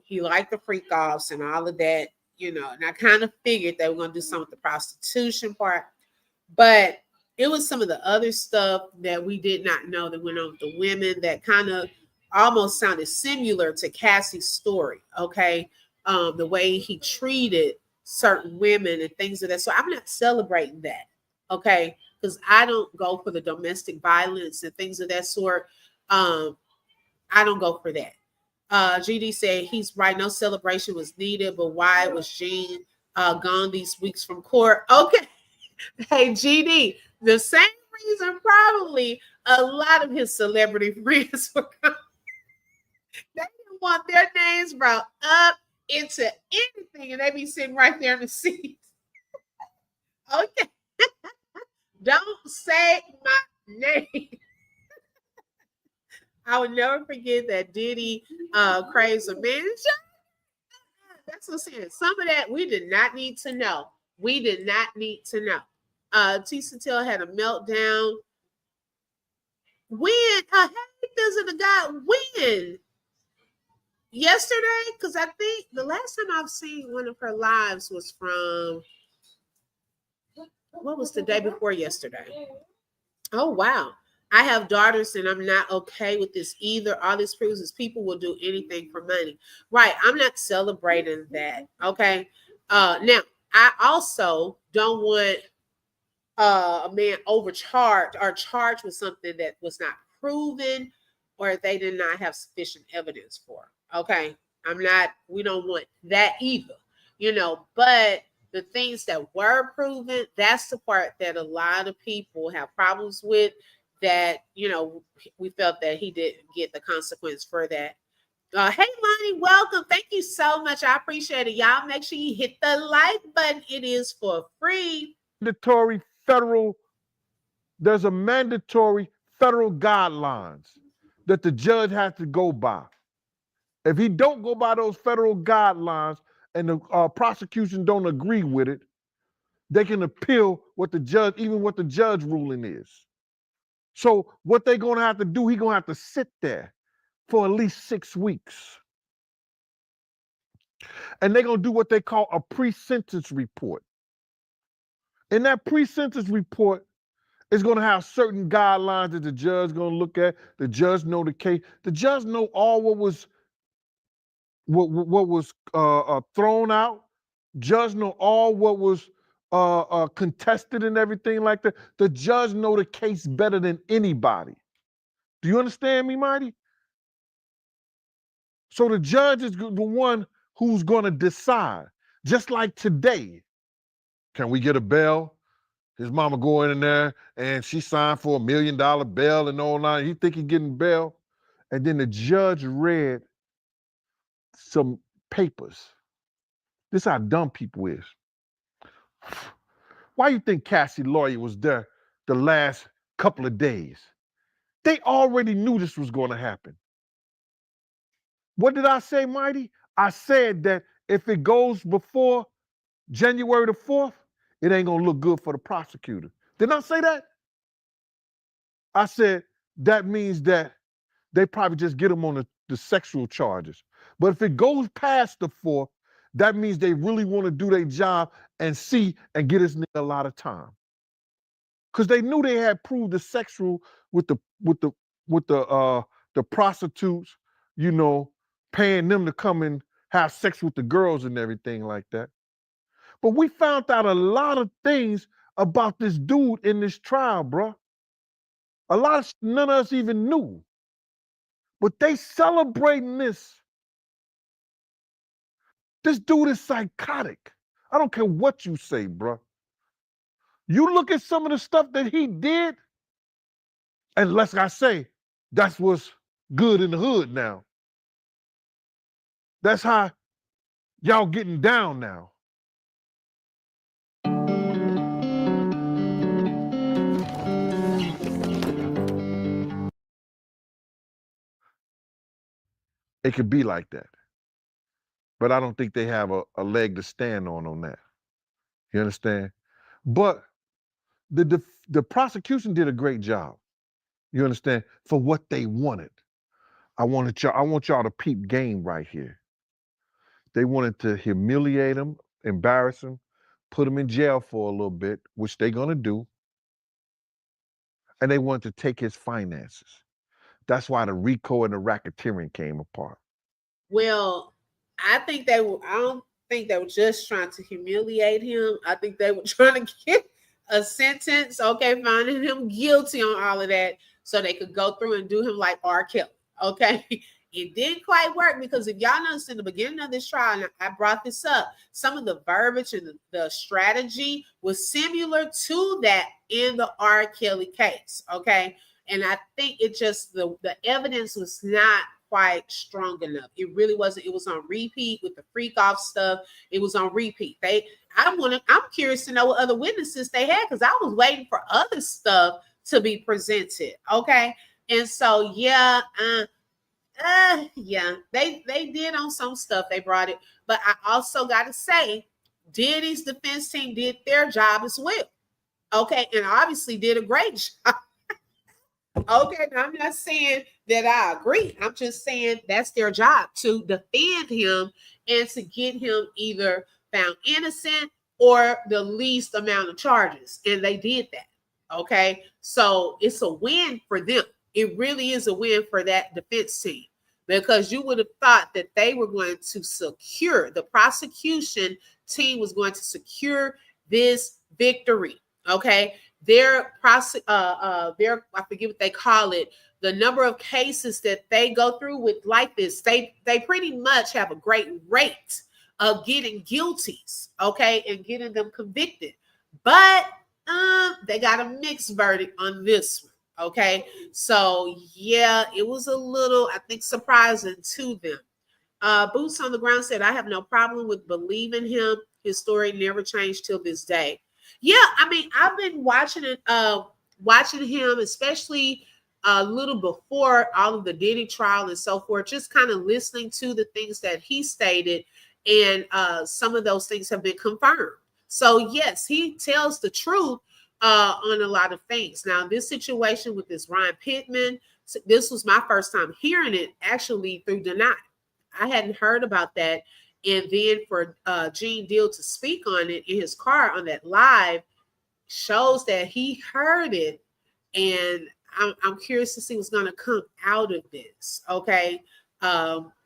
He liked the freak offs and all of that, and I kind of figured they were going to do something with the prostitution part, but it was some of the other stuff that we did not know that went on with the women that kind of almost sounded similar to Cassie's story. Okay, the way he treated certain women and things of that. So I'm not celebrating that. Okay, because I don't go for the domestic violence and things of that sort. I don't go for that. GD said he's right. No celebration was needed, but why was Gene gone these weeks from court? Okay. Hey, GD, the same reason probably a lot of his celebrity friends were coming. They didn't want their names brought up into anything, and they be sitting right there in the seats. Okay. Don't say my name. I would never forget that Diddy craves a man. That's what I'm saying. Some of that we did not need to know. We did not need to know. Tisa Till had a meltdown. When? Hey, doesn't the guy win? Yesterday? Because I think the last time I've seen one of her lives was from, what was the day before yesterday? Oh, wow. I have daughters and I'm not okay with this either. All this proves is people will do anything for money. Right. I'm not celebrating that. Okay. Now, I also don't want a man overcharged or charged with something that was not proven or they did not have sufficient evidence for. Okay. We don't want that either, but the things that were proven, that's the part that a lot of people have problems with, that, we felt that he didn't get the consequence for that. Hey, Lonnie, welcome. Thank you so much. I appreciate it. Y'all make sure you hit the like button. It is for free. There's a mandatory federal guidelines that the judge has to go by. If he don't go by those federal guidelines and the prosecution don't agree with it, they can appeal what the judge ruling is. So what they're going to have to do, he's going to have to sit there for at least 6 weeks. And they're going to do what they call a pre-sentence report. In that pre-sentence report, it's going to have certain guidelines that the judge is going to look at. The judge know the case. The judge know all what was thrown out. Judge know all what was contested and everything like that. The judge know the case better than anybody. Do you understand me, Mighty? So the judge is the one who's going to decide. Just like today, can we get a bail? His mama go in there and she signed for $1 million bail and all that. He think he getting bail. And then the judge read some papers. This is how dumb people is. Why you think Cassie lawyer was there the last couple of days? They already knew this was going to happen. What did I say, Mighty? I said that if it goes before January the 4th, it ain't going to look good for the prosecutor. Didn't I say that? I said that means that they probably just get him on the sexual charges. But if it goes past the 4th, that means they really want to do their job and get his nigga a lot of time. Because they knew they had proved the sexual with the prostitutes, paying them to come and have sex with the girls and everything like that. But we found out a lot of things about this dude in this trial, bro. A lot of none of us even knew. But they celebrating this. This dude is psychotic. I don't care what you say, bro. You look at some of the stuff that he did, and like I say, that's what's good in the hood now. That's how y'all getting down now. It could be like that. But I don't think they have a leg to stand on that. You understand? But the prosecution did a great job. You understand? For what they wanted. I want y'all to peep game right here. They wanted to humiliate him, embarrass him, put him in jail for a little bit, which they're gonna do. And they wanted to take his finances. That's why the RICO and the racketeering came apart. Well, I don't think they were just trying to humiliate him. I think they were trying to get a sentence, finding him guilty on all of that so they could go through and do him like R. Kelly, okay? It didn't quite work because if y'all noticed in the beginning of this trial, and I brought this up, some of the verbiage and the strategy was similar to that in the R. Kelly case, okay? And I think it just, the evidence was not quite strong enough. It really wasn't. It was on repeat with the freak off stuff. It was on repeat. I'm curious to know what other witnesses they had because I was waiting for other stuff to be presented. Okay. And so, yeah, yeah, they did on some stuff. They brought it, but I also got to say, Diddy's defense team did their job as well. Okay, and obviously did a great job. Okay, now I'm not saying that I agree. I'm just saying that's their job, to defend him and to get him either found innocent or the least amount of charges. And they did that. Okay, so it's a win for them. It really is a win for that defense team, because you would have thought that they were going to secure, the prosecution team was going to secure this victory. Okay, their I forget what they call it, the number of cases that they go through with like this, they pretty much have a great rate of getting guilties, okay, and getting them convicted. But they got a mixed verdict on this one, okay? So yeah, it was a little, I think, surprising to them. Boots on the Ground said, I have no problem with believing him. His story never changed till this day. Yeah, I mean, I've been watching it, watching him, especially a little before all of the Diddy trial and so forth, just kind of listening to the things that he stated, and some of those things have been confirmed. So yes, he tells the truth on a lot of things. Now, this situation with this Ryan Pittman, this was my first time hearing it actually through Deny. I hadn't heard about that. And then for Gene Deal to speak on it in his car on that live shows that he heard it. And I'm curious to see what's going to come out of this. Okay.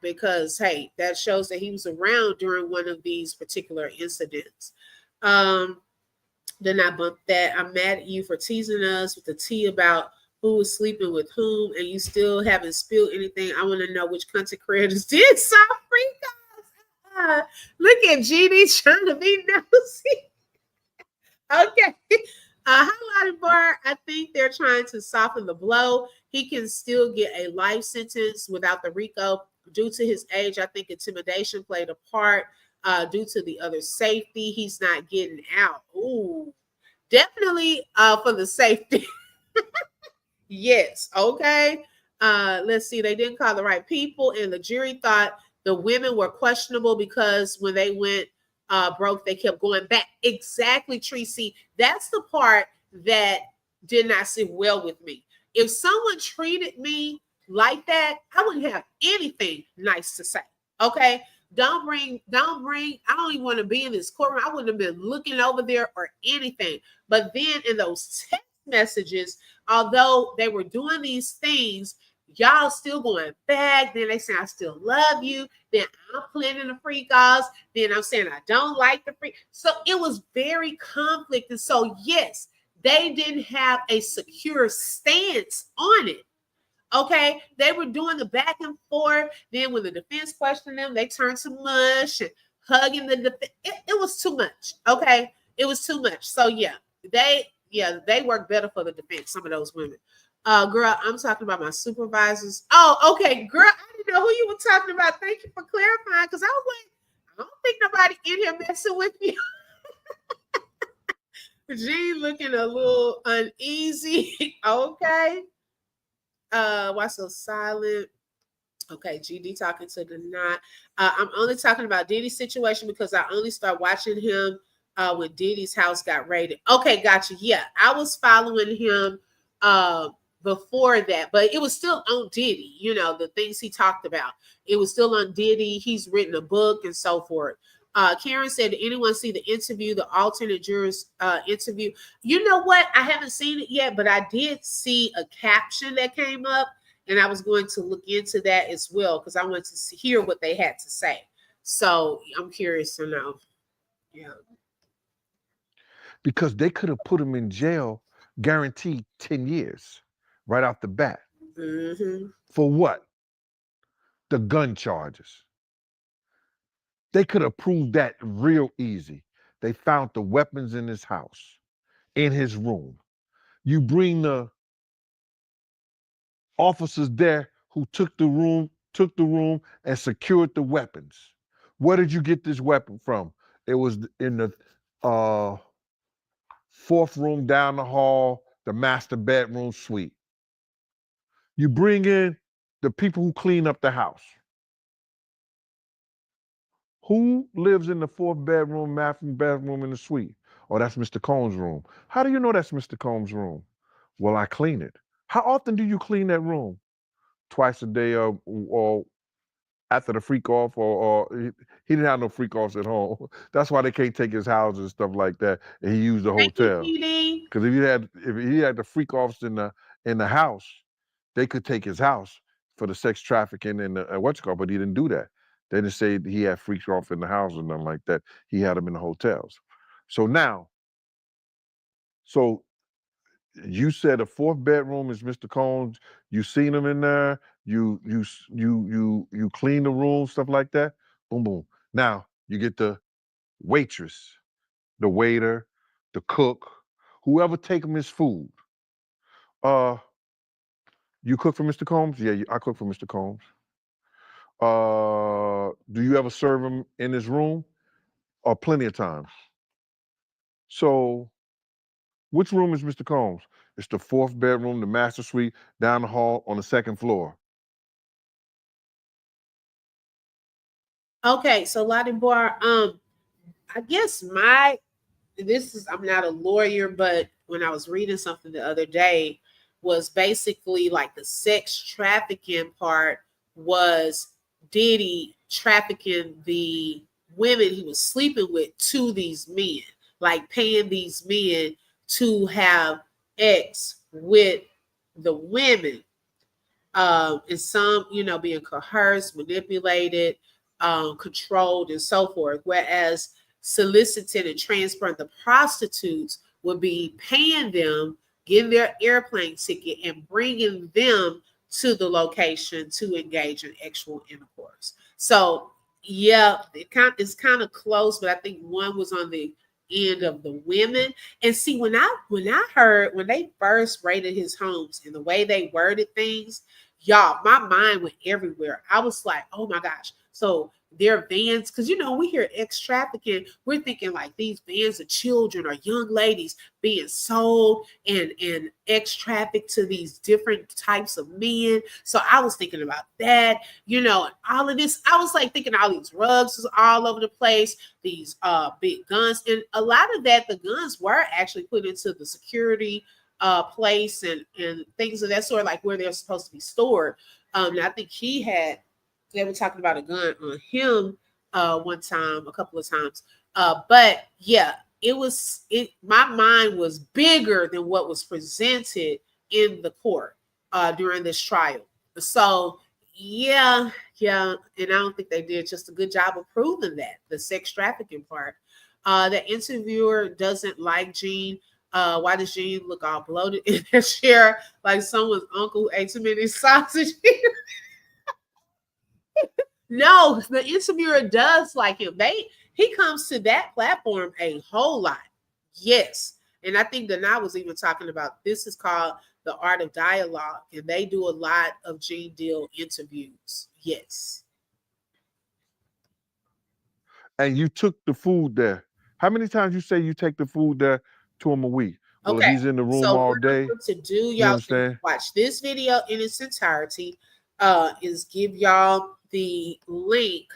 Because, hey, that shows that he was around during one of these particular incidents. Then I bumped that. I'm mad at you for teasing us with the tea about who was sleeping with whom, and you still haven't spilled anything. I want to know which content creators did South Africa. Look at Jeannie trying to be nosy. Okay. Highlighted bar, I think they're trying to soften the blow. He can still get a life sentence without the RICO. Due to his age, I think intimidation played a part. Due to the other safety, he's not getting out. Ooh, definitely for the safety. Yes. Okay. Let's see. They didn't call the right people, and the jury thought the women were questionable because when they went broke, they kept going back. Exactly, Tracy. That's the part that did not sit well with me. If someone treated me like that, I wouldn't have anything nice to say. Okay. Don't bring, I don't even want to be in this courtroom. I wouldn't have been looking over there or anything. But then in those text messages, although they were doing these things, y'all still going back. Then they say, I still love you. Then I'm planning the free calls. Then I'm saying I don't like the free. So it was very conflict. And so, yes, they didn't have a secure stance on it. Okay, they were doing the back and forth. Then when the defense questioned them, they turned to mush and hugging the defense. It was too much. Okay, it was too much. So yeah, they work better for the defense. Some of those women. Girl, I'm talking about my supervisors. Oh, okay, girl, I didn't know who you were talking about. Thank you for clarifying, because I was like, I don't think nobody in here messing with me. Gene looking a little uneasy. Okay. Why so silent? Okay, GD talking to the knot. I'm only talking about Diddy's situation because I only started watching him when Diddy's house got raided. Okay, gotcha. Yeah, I was following him before that, but it was still on Diddy. You know, the things he talked about. It was still on Diddy. He's written a book and so forth. Karen said, did anyone see the interview, the alternate jurors interview? You know what? I haven't seen it yet, but I did see a caption that came up, and I was going to look into that as well because I wanted to hear what they had to say. So I'm curious to know. Yeah. Because they could have put him in jail, guaranteed 10 years right off the bat. Mm-hmm. For what? The gun charges. They could have proved that real easy. They found the weapons in his house, in his room. You bring the officers there who took the room and secured the weapons. Where did you get this weapon from? It was in the fourth room down the hall, the master bedroom suite. You bring in the people who clean up the house. Who lives in the 4th bedroom, bathroom in the suite? Oh, that's Mr. Combs' room. How do you know that's Mr. Combs' room? Well, I clean it. How often do you clean that room? Twice a day or after the freak off, or he didn't have no freak offs at home. That's why they can't take his house and stuff like that. And he used the hotel. Because if he had the freak offs in the house, they could take his house for the sex trafficking and but he didn't do that. They didn't say he had freak off in the house or nothing like that. He had them in the hotels. So you said the 4th bedroom is Mr. Combs. You seen him in there. You clean the room, stuff like that. Boom, boom. Now you get the waitress, the waiter, the cook, whoever take him his food. You cook for Mr. Combs? Yeah, I cook for Mr. Combs. Do you ever serve him in his room? Plenty of times. So, which room is Mr. Combs? It's the 4th bedroom, the master suite, down the hall on the 2nd floor. Okay, so Lottie Bar, I guess I'm not a lawyer, but when I was reading something the other day, was basically like the sex trafficking part was Diddy trafficking the women he was sleeping with to these men, like paying these men to have sex with the women. And some, being coerced, manipulated, controlled, and so forth. Whereas solicited and transferring the prostitutes would be paying them, getting their airplane ticket, and bringing them to the location to engage in actual intercourse. So, yeah, it's kind of close, but I think one was on the end of the women. And see, when I heard when they first raided his homes and the way they worded things, y'all, my mind went everywhere. I was like, oh my gosh. So their vans, because we hear ex trafficking, we're thinking like these vans of children or young ladies being sold and ex trafficked to these different types of men. So I was thinking about that, and all of this. I was like thinking all these rugs was all over the place, these big guns, and a lot of that, the guns were actually put into the security place and things of that sort, like where they're supposed to be stored. And I think they were talking about a gun on him a couple of times. But yeah, my mind was bigger than what was presented in the court during this trial. So yeah, and I don't think they did just a good job of proving that, the sex trafficking part. The interviewer doesn't like Gene. Why does Gene look all bloated in her chair like someone's uncle who ate too many sausage? No, the interviewer does like him. He comes to that platform a whole lot. Yes. And I think Dana was even talking about, this is called The Art of Dialogue, and they do a lot of Gene Deal interviews. Yes. And you took the food there. How many times you say you take the food there to him a week? Well, okay. If he's in the room all day, to do, y'all can watch this video in its entirety. Is give y'all the link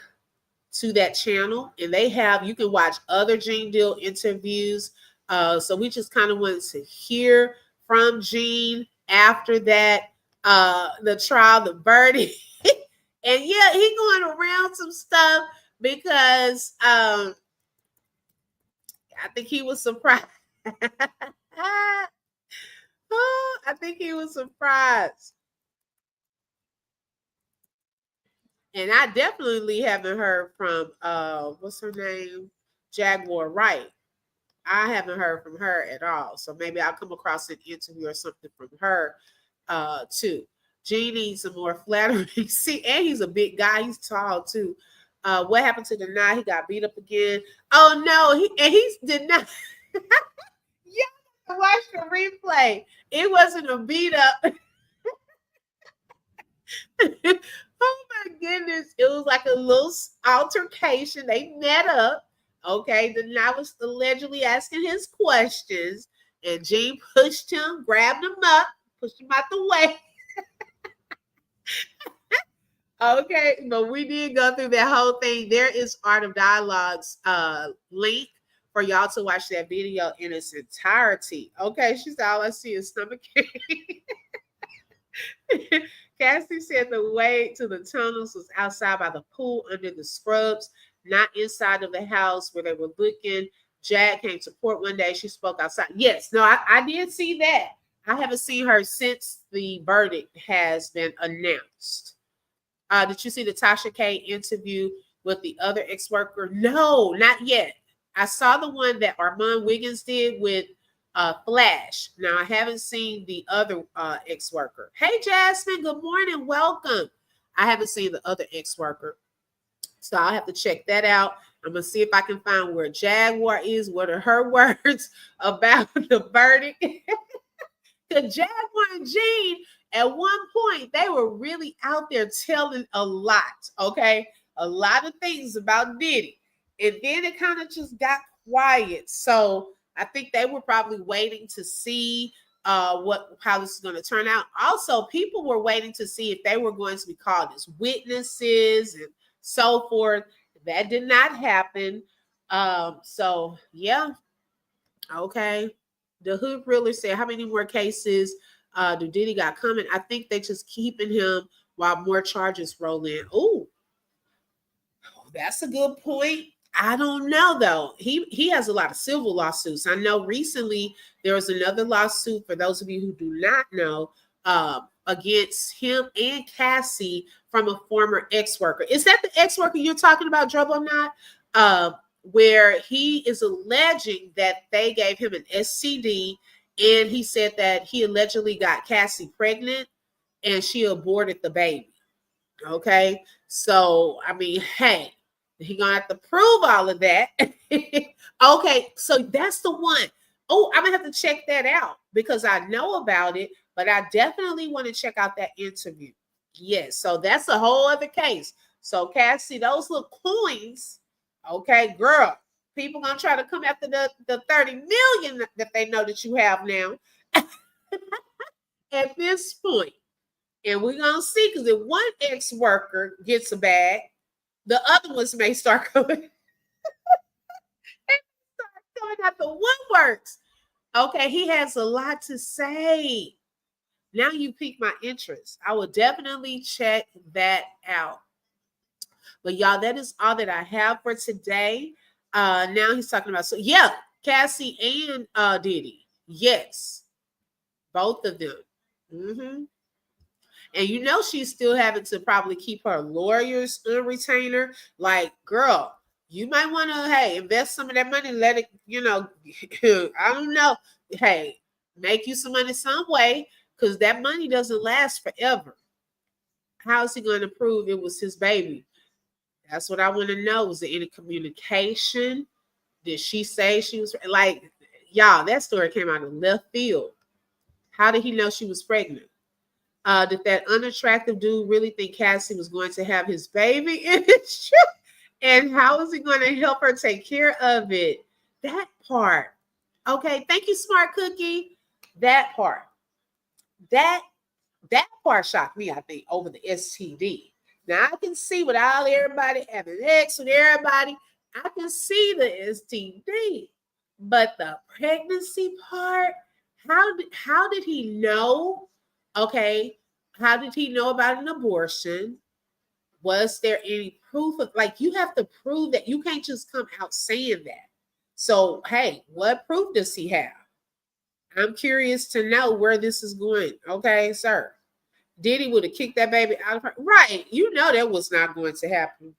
to that channel, and you can watch other Gene Deal interviews. So we just kind of wanted to hear from Gene after that, the trial, the verdict. And yeah, he going around some stuff because I think he was surprised. I think he was surprised. And I definitely haven't heard from what's her name? Jaguar Wright. I haven't heard from her at all. So maybe I'll come across an interview or something from her too. Gene needs some more flattering. See, and he's a big guy. He's tall too. What happened to the night? He got beat up again. Oh no, he did not. Yeah, watch the replay. It wasn't a beat up. Oh my goodness. It was like a little altercation. They met up. Okay. Then I was allegedly asking his questions, and Gene pushed him, grabbed him up, pushed him out the way. Okay, but we did go through that whole thing. There is Art of Dialogue's link for y'all to watch that video in its entirety. Okay, she said all I see is stomach ache. Cassie said the way to the tunnels was outside by the pool under the scrubs, not inside of the house where they were looking. Jag came to court one day. She spoke outside. Yes, no, I did see that. I haven't seen her since the verdict has been announced. Did you see the Tasha K interview with the other ex-worker? No, not yet. I saw the one that Armand Wiggins did with Flash. Now, I haven't seen the other ex-worker. Hey, Jasmine, good morning. Welcome. I haven't seen the other ex-worker. So I'll have to check that out. I'm going to see if I can find where Jaguar is. What are her words about the verdict? The Jaguar and Jean, at one point, they were really out there telling a lot, okay? A lot of things about Diddy. And then it kind of just got quiet. So I think they were probably waiting to see how this is going to turn out. Also, people were waiting to see if they were going to be called as witnesses and so forth. That did not happen. So, yeah. Okay. The Hood Realer said, how many more cases do Diddy got coming? I think they just keeping him while more charges roll in. Oh, that's a good point. I don't know, though. He has a lot of civil lawsuits. I know recently there was another lawsuit, for those of you who do not know, against him and Cassie from a former ex-worker. Is that the ex-worker you're talking about, Drobo Not? Where he is alleging that they gave him an STD, and he said that he allegedly got Cassie pregnant and she aborted the baby. Okay, so I mean, hey, he gonna have to prove all of that. Okay, so that's the one. Oh, I'm gonna have to check that out because I know about it, but I definitely want to check out that interview. Yes, so that's a whole other case. So Cassie, those little coins. Okay, girl, people gonna try to come after the 30 million that they know that you have now at this point. And we're gonna see, because if one ex-worker gets a bag, the other ones may start coming. After one works. Okay, he has a lot to say. Now you piqued my interest. I will definitely check that out. But y'all, that is all that I have for today. Now he's talking about, so yeah, Cassie and Diddy. Yes, both of them. Mm-hmm. And you know she's still having to probably keep her lawyers on retainer. Like, girl, you might want to, hey, invest some of that money, let it, I don't know. Hey, make you some money some way, because that money doesn't last forever. How is he going to prove it was his baby? That's what I want to know. Was there any communication? Did she say she was like, y'all, that story came out of left field. How did he know she was pregnant? Did that unattractive dude really think Cassie was going to have his baby in his trip? And how is he going to help her take care of it? That part. Okay, thank you, Smart Cookie. That part. That part shocked me, I think, over the STD. Now I can see without everybody having sex with everybody, I can see the STD. But the pregnancy part, how did he know? Okay, how did he know about an abortion? Was there any proof of, like, you have to prove that. You can't just come out saying that. So, hey, what proof does he have? I'm curious to know where this is going. Okay, sir. Diddy would have kicked that baby out of her. Right. You know that was not going to happen.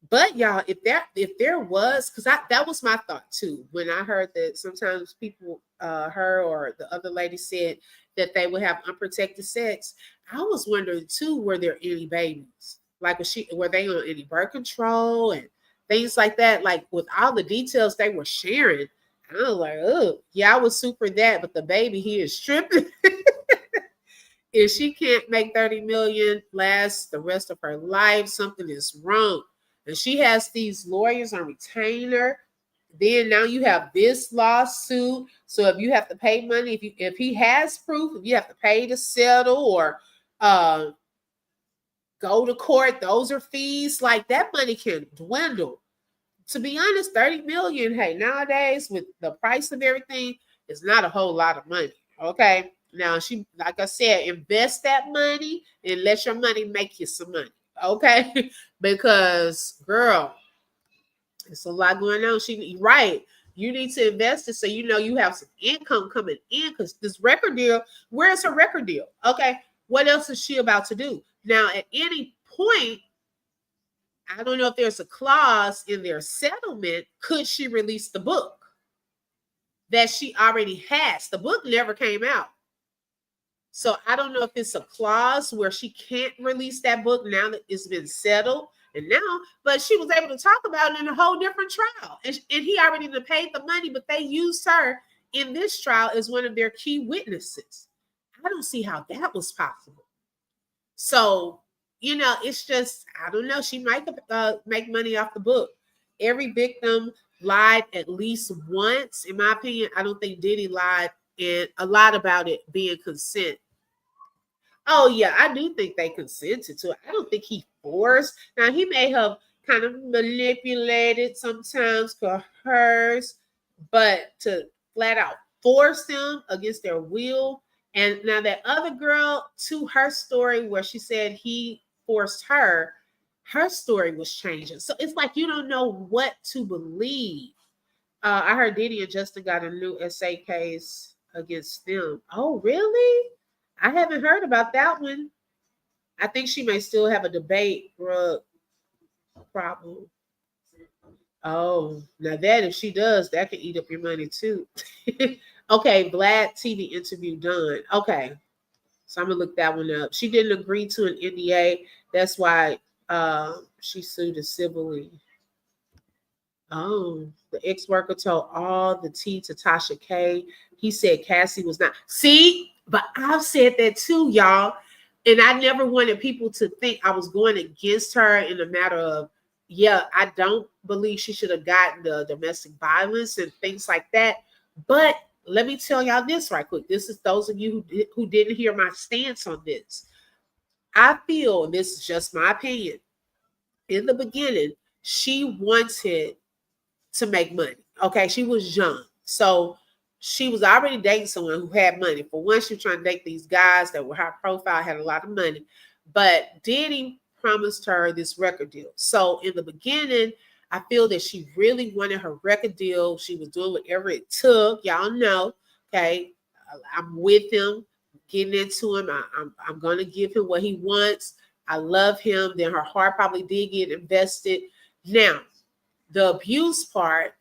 But y'all, if there was, because that was my thought too, when I heard that sometimes people, her or the other lady said that they would have unprotected sex. I was wondering too, were there any babies? Like, were they on any birth control and things like that? Like, with all the details they were sharing, I was like, oh, yeah, I was super that, but the baby, he is stripping. If she can't make 30 million last the rest of her life, something is wrong. And she has these lawyers on retainer. Then now you have this lawsuit. So if you have to pay money, if he has proof, if you have to pay to settle, or go to court. Those are fees. Like that money can dwindle. To be honest, 30 million, hey, nowadays with the price of everything, it's not a whole lot of money. Okay. Now she, like I said, invest that money and let your money make you some money. Okay. Because girl, it's a lot going on. Right. You need to invest it so you know you have some income coming in, because this record deal, where's her record deal? Okay. What else is she about to do? Now, at any point, I don't know if there's a clause in their settlement. Could she release the book that she already has? The book never came out. So I don't know if it's a clause where she can't release that book now that it's been settled. And now, but she was able to talk about it in a whole different trial. And he already paid the money, but they used her in this trial as one of their key witnesses. I don't see how that was possible. So, you know, it's just, I don't know. She might make money off the book. Every victim lied at least once. In my opinion, I don't think Diddy lied and a lot about it being consent. Oh, yeah, I do think they consented to it. I don't think he forced. Now, he may have kind of manipulated, sometimes coerced, but to flat out force them against their will. And now that other girl, to her story where she said he forced her, her story was changing. So it's like you don't know what to believe. I heard Diddy and Justin got a new SA case against them. Oh, really? I haven't heard about that one. I think she may still have a debate drug problem. Oh, now that if she does, that can eat up your money too. Okay, Vlad TV interview done. Okay, so I'm gonna look that one up. She didn't agree to an NDA. That's why she sued us civilly. Oh, the ex-worker told all the tea to Tasha K. He said Cassie was not. See, but I've said that too, y'all. And I never wanted people to think I was going against her in a matter of, yeah, I don't believe she should have gotten the domestic violence and things like that. But let me tell y'all this right quick. This is those of you who didn't hear my stance on this. I feel, and this is just my opinion, in the beginning, she wanted to make money. Okay, she was young. So she was already dating someone who had money. For one, she was trying to date these guys that were high profile, had a lot of money. But Diddy promised her this record deal. So in the beginning, I feel that she really wanted her record deal. She was doing whatever it took. Y'all know, okay, I'm with him, getting into him. I'm going to give him what he wants. I love him. Then her heart probably did get invested. Now, the abuse part,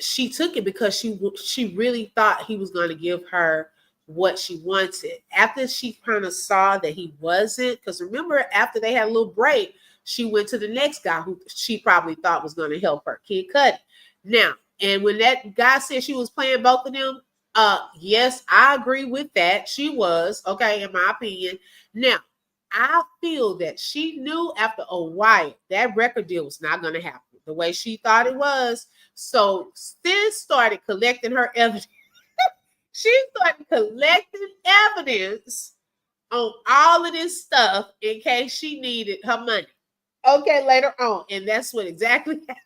she took it because she really thought he was going to give her what she wanted. After she kind of saw that he wasn't, because remember, after they had a little break, she went to the next guy who she probably thought was going to help her, Kid Cudi. Now, and when that guy said she was playing both of them, yes, I agree with that. She was, okay, in my opinion. Now, I feel that she knew after a while that record deal was not going to happen the way she thought it was. So Sis started collecting her evidence. She started collecting evidence on all of this stuff in case she needed her money. Okay, later on. And that's what exactly happened.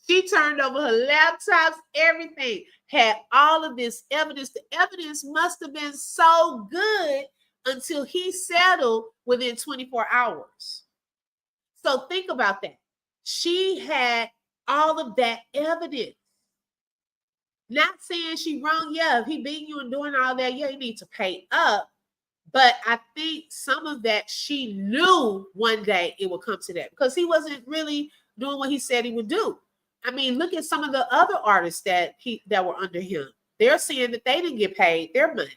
She turned over her laptops, everything, had all of this evidence. The evidence must have been so good until he settled within 24 hours. So think about that. She had all of that evidence. Not saying she wrong. Yeah, if he beating you and doing all that, yeah, you need to pay up. But I think some of that she knew one day it would come to that because he wasn't really doing what he said he would do. I mean, look at some of the other artists that were under him. They're saying that they didn't get paid their money.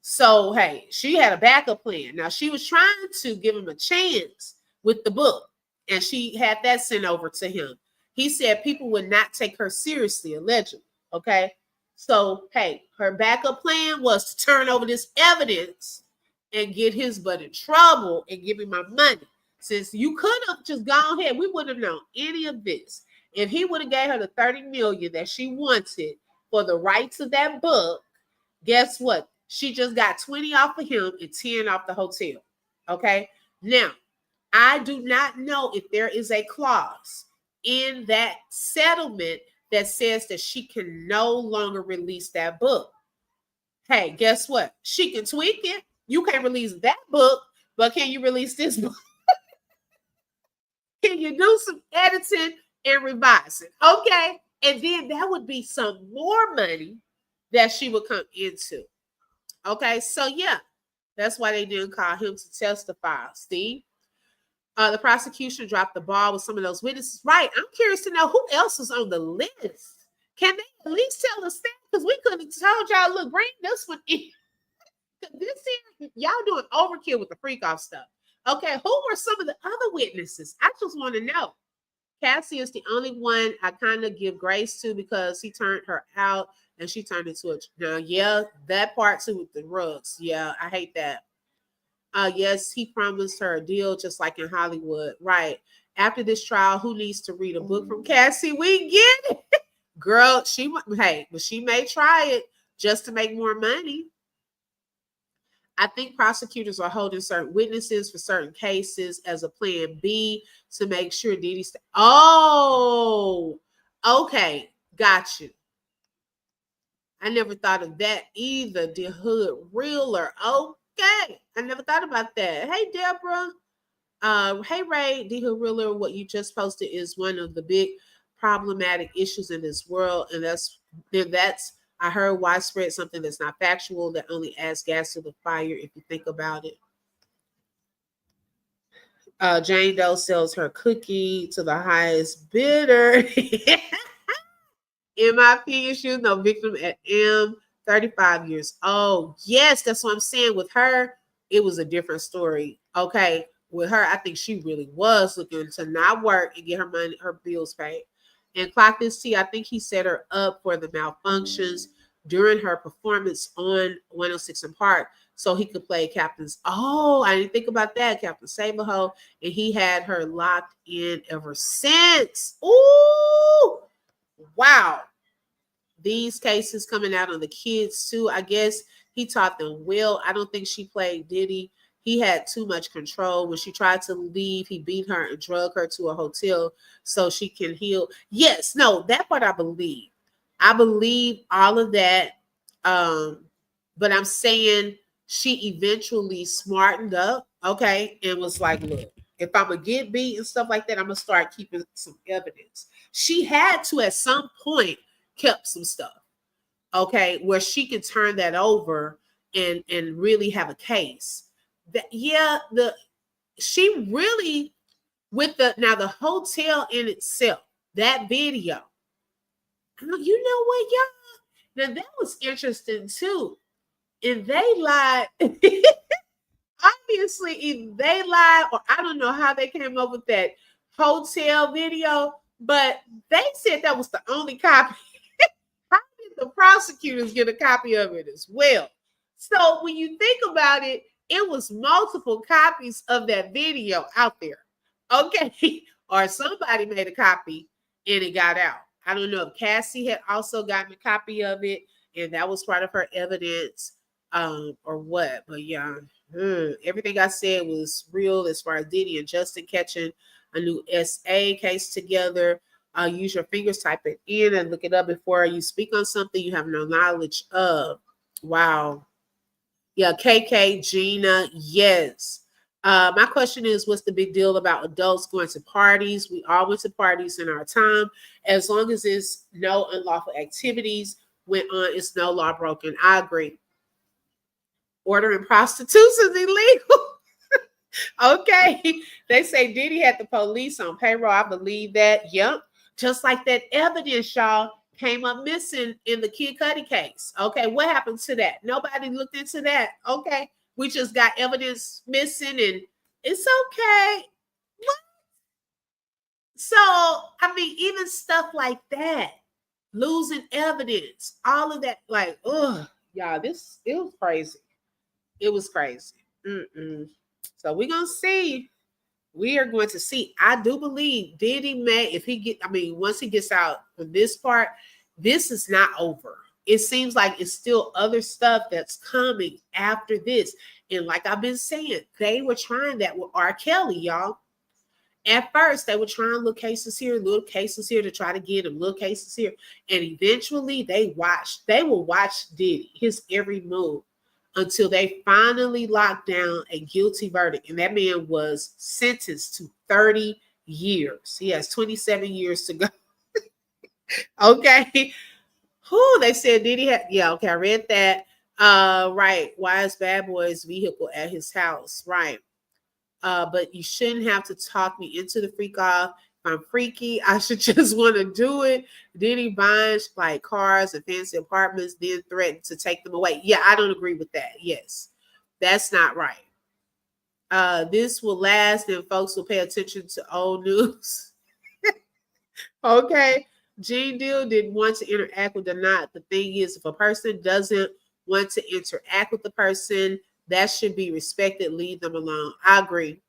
So, hey, she had a backup plan. Now, she was trying to give him a chance with the book, and she had that sent over to him. He said people would not take her seriously, allegedly, okay? So, hey, her backup plan was to turn over this evidence and get his butt in trouble and give him my money. Since you could have just gone ahead, we wouldn't have known any of this. If he would have gave her the $30 million that she wanted for the rights of that book, guess what? She just got 20 off of him and 10 off the hotel. Okay. Now, I do not know if there is a clause in that settlement that says that she can no longer release that book. Hey, guess what? She can tweak it. You can't release that book, but can you release this book? Can you do some editing and revising? Okay. And then that would be some more money that she would come into. Okay. So, yeah, that's why they didn't call him to testify. Steve, the prosecution dropped the ball with some of those witnesses. Right. I'm curious to know who else is on the list. Can they at least tell us that? Because we could have told y'all, look, bring this one in. This here, y'all doing overkill with the freak off stuff. Okay, who were some of the other witnesses? I just want to know. Cassie is the only one I kind of give grace to because he turned her out and she turned into a. Now, yeah, that part too with the rugs. Yeah, I hate that. Yes, he promised her a deal just like in Hollywood. Right. After this trial, who needs to read a book from Cassie? We get it. Girl, but she may try it just to make more money. I think prosecutors are holding certain witnesses for certain cases as a plan B to make sure Diddy Oh, okay. Got you. I never thought of that either. The hood realer. Okay. I never thought about that. Hey, Deborah. Hey, Ray. The hood realer, what you just posted is one of the big problematic issues in this world. And that's I heard widespread something that's not factual that only adds gas to the fire if you think about it. Jane Doe sells her cookie to the highest bidder. In my opinion, she was no victim at M, 35 years old. Yes, that's what I'm saying. With her, it was a different story. Okay. With her, I think she really was looking to not work and get her money, her bills paid. And Clock This T, I think he set her up for the malfunctions during her performance on 106 in Park so he could play Captain's. Oh, I didn't think about that. Captain Saberho. And he had her locked in ever since. Ooh, wow. These cases coming out on the kids too. I guess he taught them well. I don't think she played Diddy. He had too much control. When she tried to leave, he beat her and drug her to a hotel so she can heal. Yes, no, that part I believe. I believe all of that. But I'm saying she eventually smartened up, okay, and was like, look, if I'm going to get beat and stuff like that, I'm going to start keeping some evidence. She had to, at some point, kept some stuff, okay, where she could turn that over and really have a case. That she really with the hotel in itself, that video. You know what, y'all? Now that was interesting too. And they lied. Obviously, either they lied or I don't know how they came up with that hotel video, but they said that was the only copy. How did the prosecutors get a copy of it as well? So when you think about it, it was multiple copies of that video out there. Okay. Or somebody made a copy and it got out. I don't know if Cassie had also gotten a copy of it and that was part of her evidence or what. But yeah, everything I said was real as far as Diddy and Justin catching a new SA case together. Use your fingers, type it in and look it up before you speak on something you have no knowledge of. Wow. Yeah, KK, Gina, yes. My question is, what's the big deal about adults going to parties? We all went to parties in our time. As long as there's no unlawful activities went on, it's no law broken. I agree. Ordering prostitutes is illegal. Okay. They say Diddy had the police on payroll. I believe that. Yep. Just like that evidence, y'all, came up missing in the Kid Cudi case. Okay, what happened to that? Nobody looked into that. Okay, we just got evidence missing and it's okay. What? So, I mean, even stuff like that, losing evidence, all of that, like, y'all, it was crazy. It was crazy. So we're going to see. We are going to see. I do believe Diddy may, once he gets out of this part, this is not over. it seems like it's still other stuff that's coming after this. And like I've been saying, they were trying that with R. Kelly, y'all. At first, they were trying little cases here, little cases here to try to get him, little cases here. And eventually they will watch Diddy, his every move, until they finally locked down a guilty verdict. And that man was sentenced to 30 years. He has 27 years to go. Okay. Who they said Diddy had, yeah, okay, I read that. Right. Why is Bad Boy's vehicle at his house? Right. But you shouldn't have to talk me into the freak off. If I'm freaky, I should just want to do it. Diddy buying like cars and fancy apartments, then threatened to take them away. Yeah, I don't agree with that. Yes, that's not right. This will last, and folks will pay attention to old news. Okay. Gene Deal didn't want to interact with not. The thing is, if a person doesn't want to interact with the person, that should be respected. Leave them alone. I agree.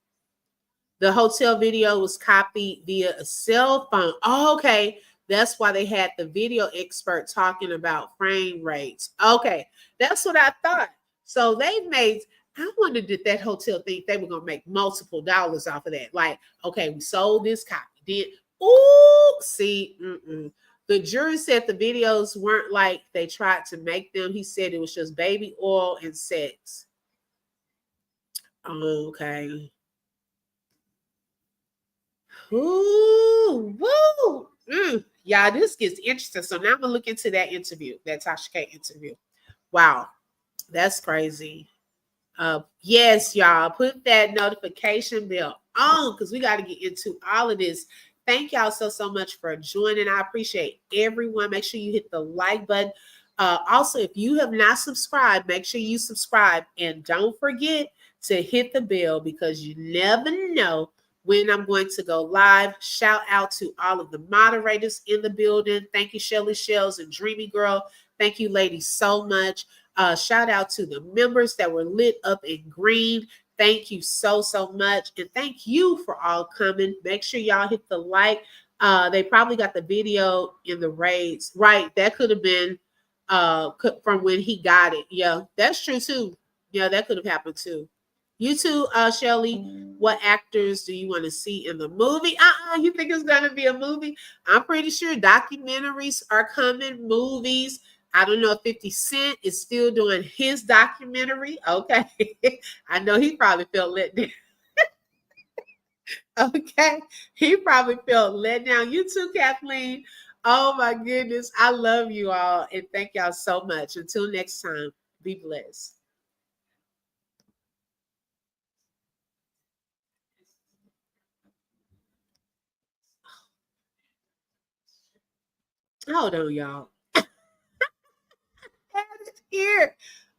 The hotel video was copied via a cell phone. Oh, okay. That's why they had the video expert talking about frame rates. Okay. That's what I thought. So they made, I wondered did that hotel think they were going to make multiple dollars off of that? Like, okay, we sold this copy. See, the jury said the videos weren't like they tried to make them. He said it was just baby oil and sex. Okay. Ooh, woo. Y'all, this gets interesting. So now I'm gonna look into that interview, that Tasha K interview. Wow, that's crazy. Yes, y'all, put that notification bell on because we got to get into all of this. Thank y'all so much for joining. I appreciate everyone. Make sure you hit the like button. Also, if you have not subscribed, make sure you subscribe and don't forget to hit the bell because you never know when I'm going to go live. Shout out to all of the moderators in the building. Thank you, Shelly Shells and Dreamy Girl. Thank you, ladies, so much. Shout out to the members that were lit up in green. Thank you so much. And thank you for all coming. Make sure y'all hit the like. They probably got the video in the raids. Right. That could have been from when he got it. Yeah, that's true too. Yeah, that could have happened too. You too, Shelly. What actors do you want to see in the movie? You think it's going to be a movie? I'm pretty sure documentaries are coming, movies. I don't know if 50 Cent is still doing his documentary. Okay. I know he probably felt let down. Okay. He probably felt let down. You too, Kathleen. Oh my goodness. I love you all. And thank y'all so much. Until next time, be blessed. Hold on, y'all. Here.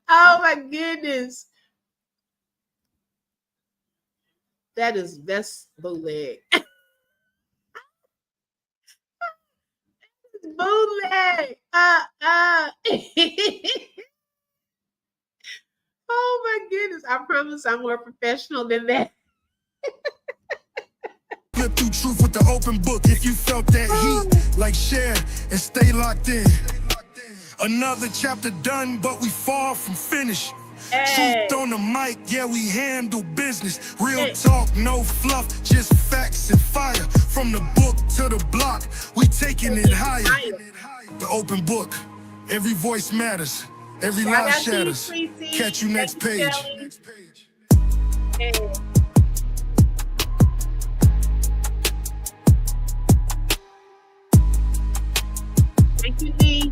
Oh my goodness. That's bootleg. Bootleg. Oh my goodness. I promise I'm more professional than that. Flip through truth with the open book. If you felt that heat, like share and stay locked in. Another chapter done, but we far from finished. Hey. Truth on the mic, yeah, we handle business. Real talk, no fluff, just facts and fire. From the book to the block, we taking it higher. The open book, every voice matters, every lie shatters. Catch you next page. Thank you, Lee.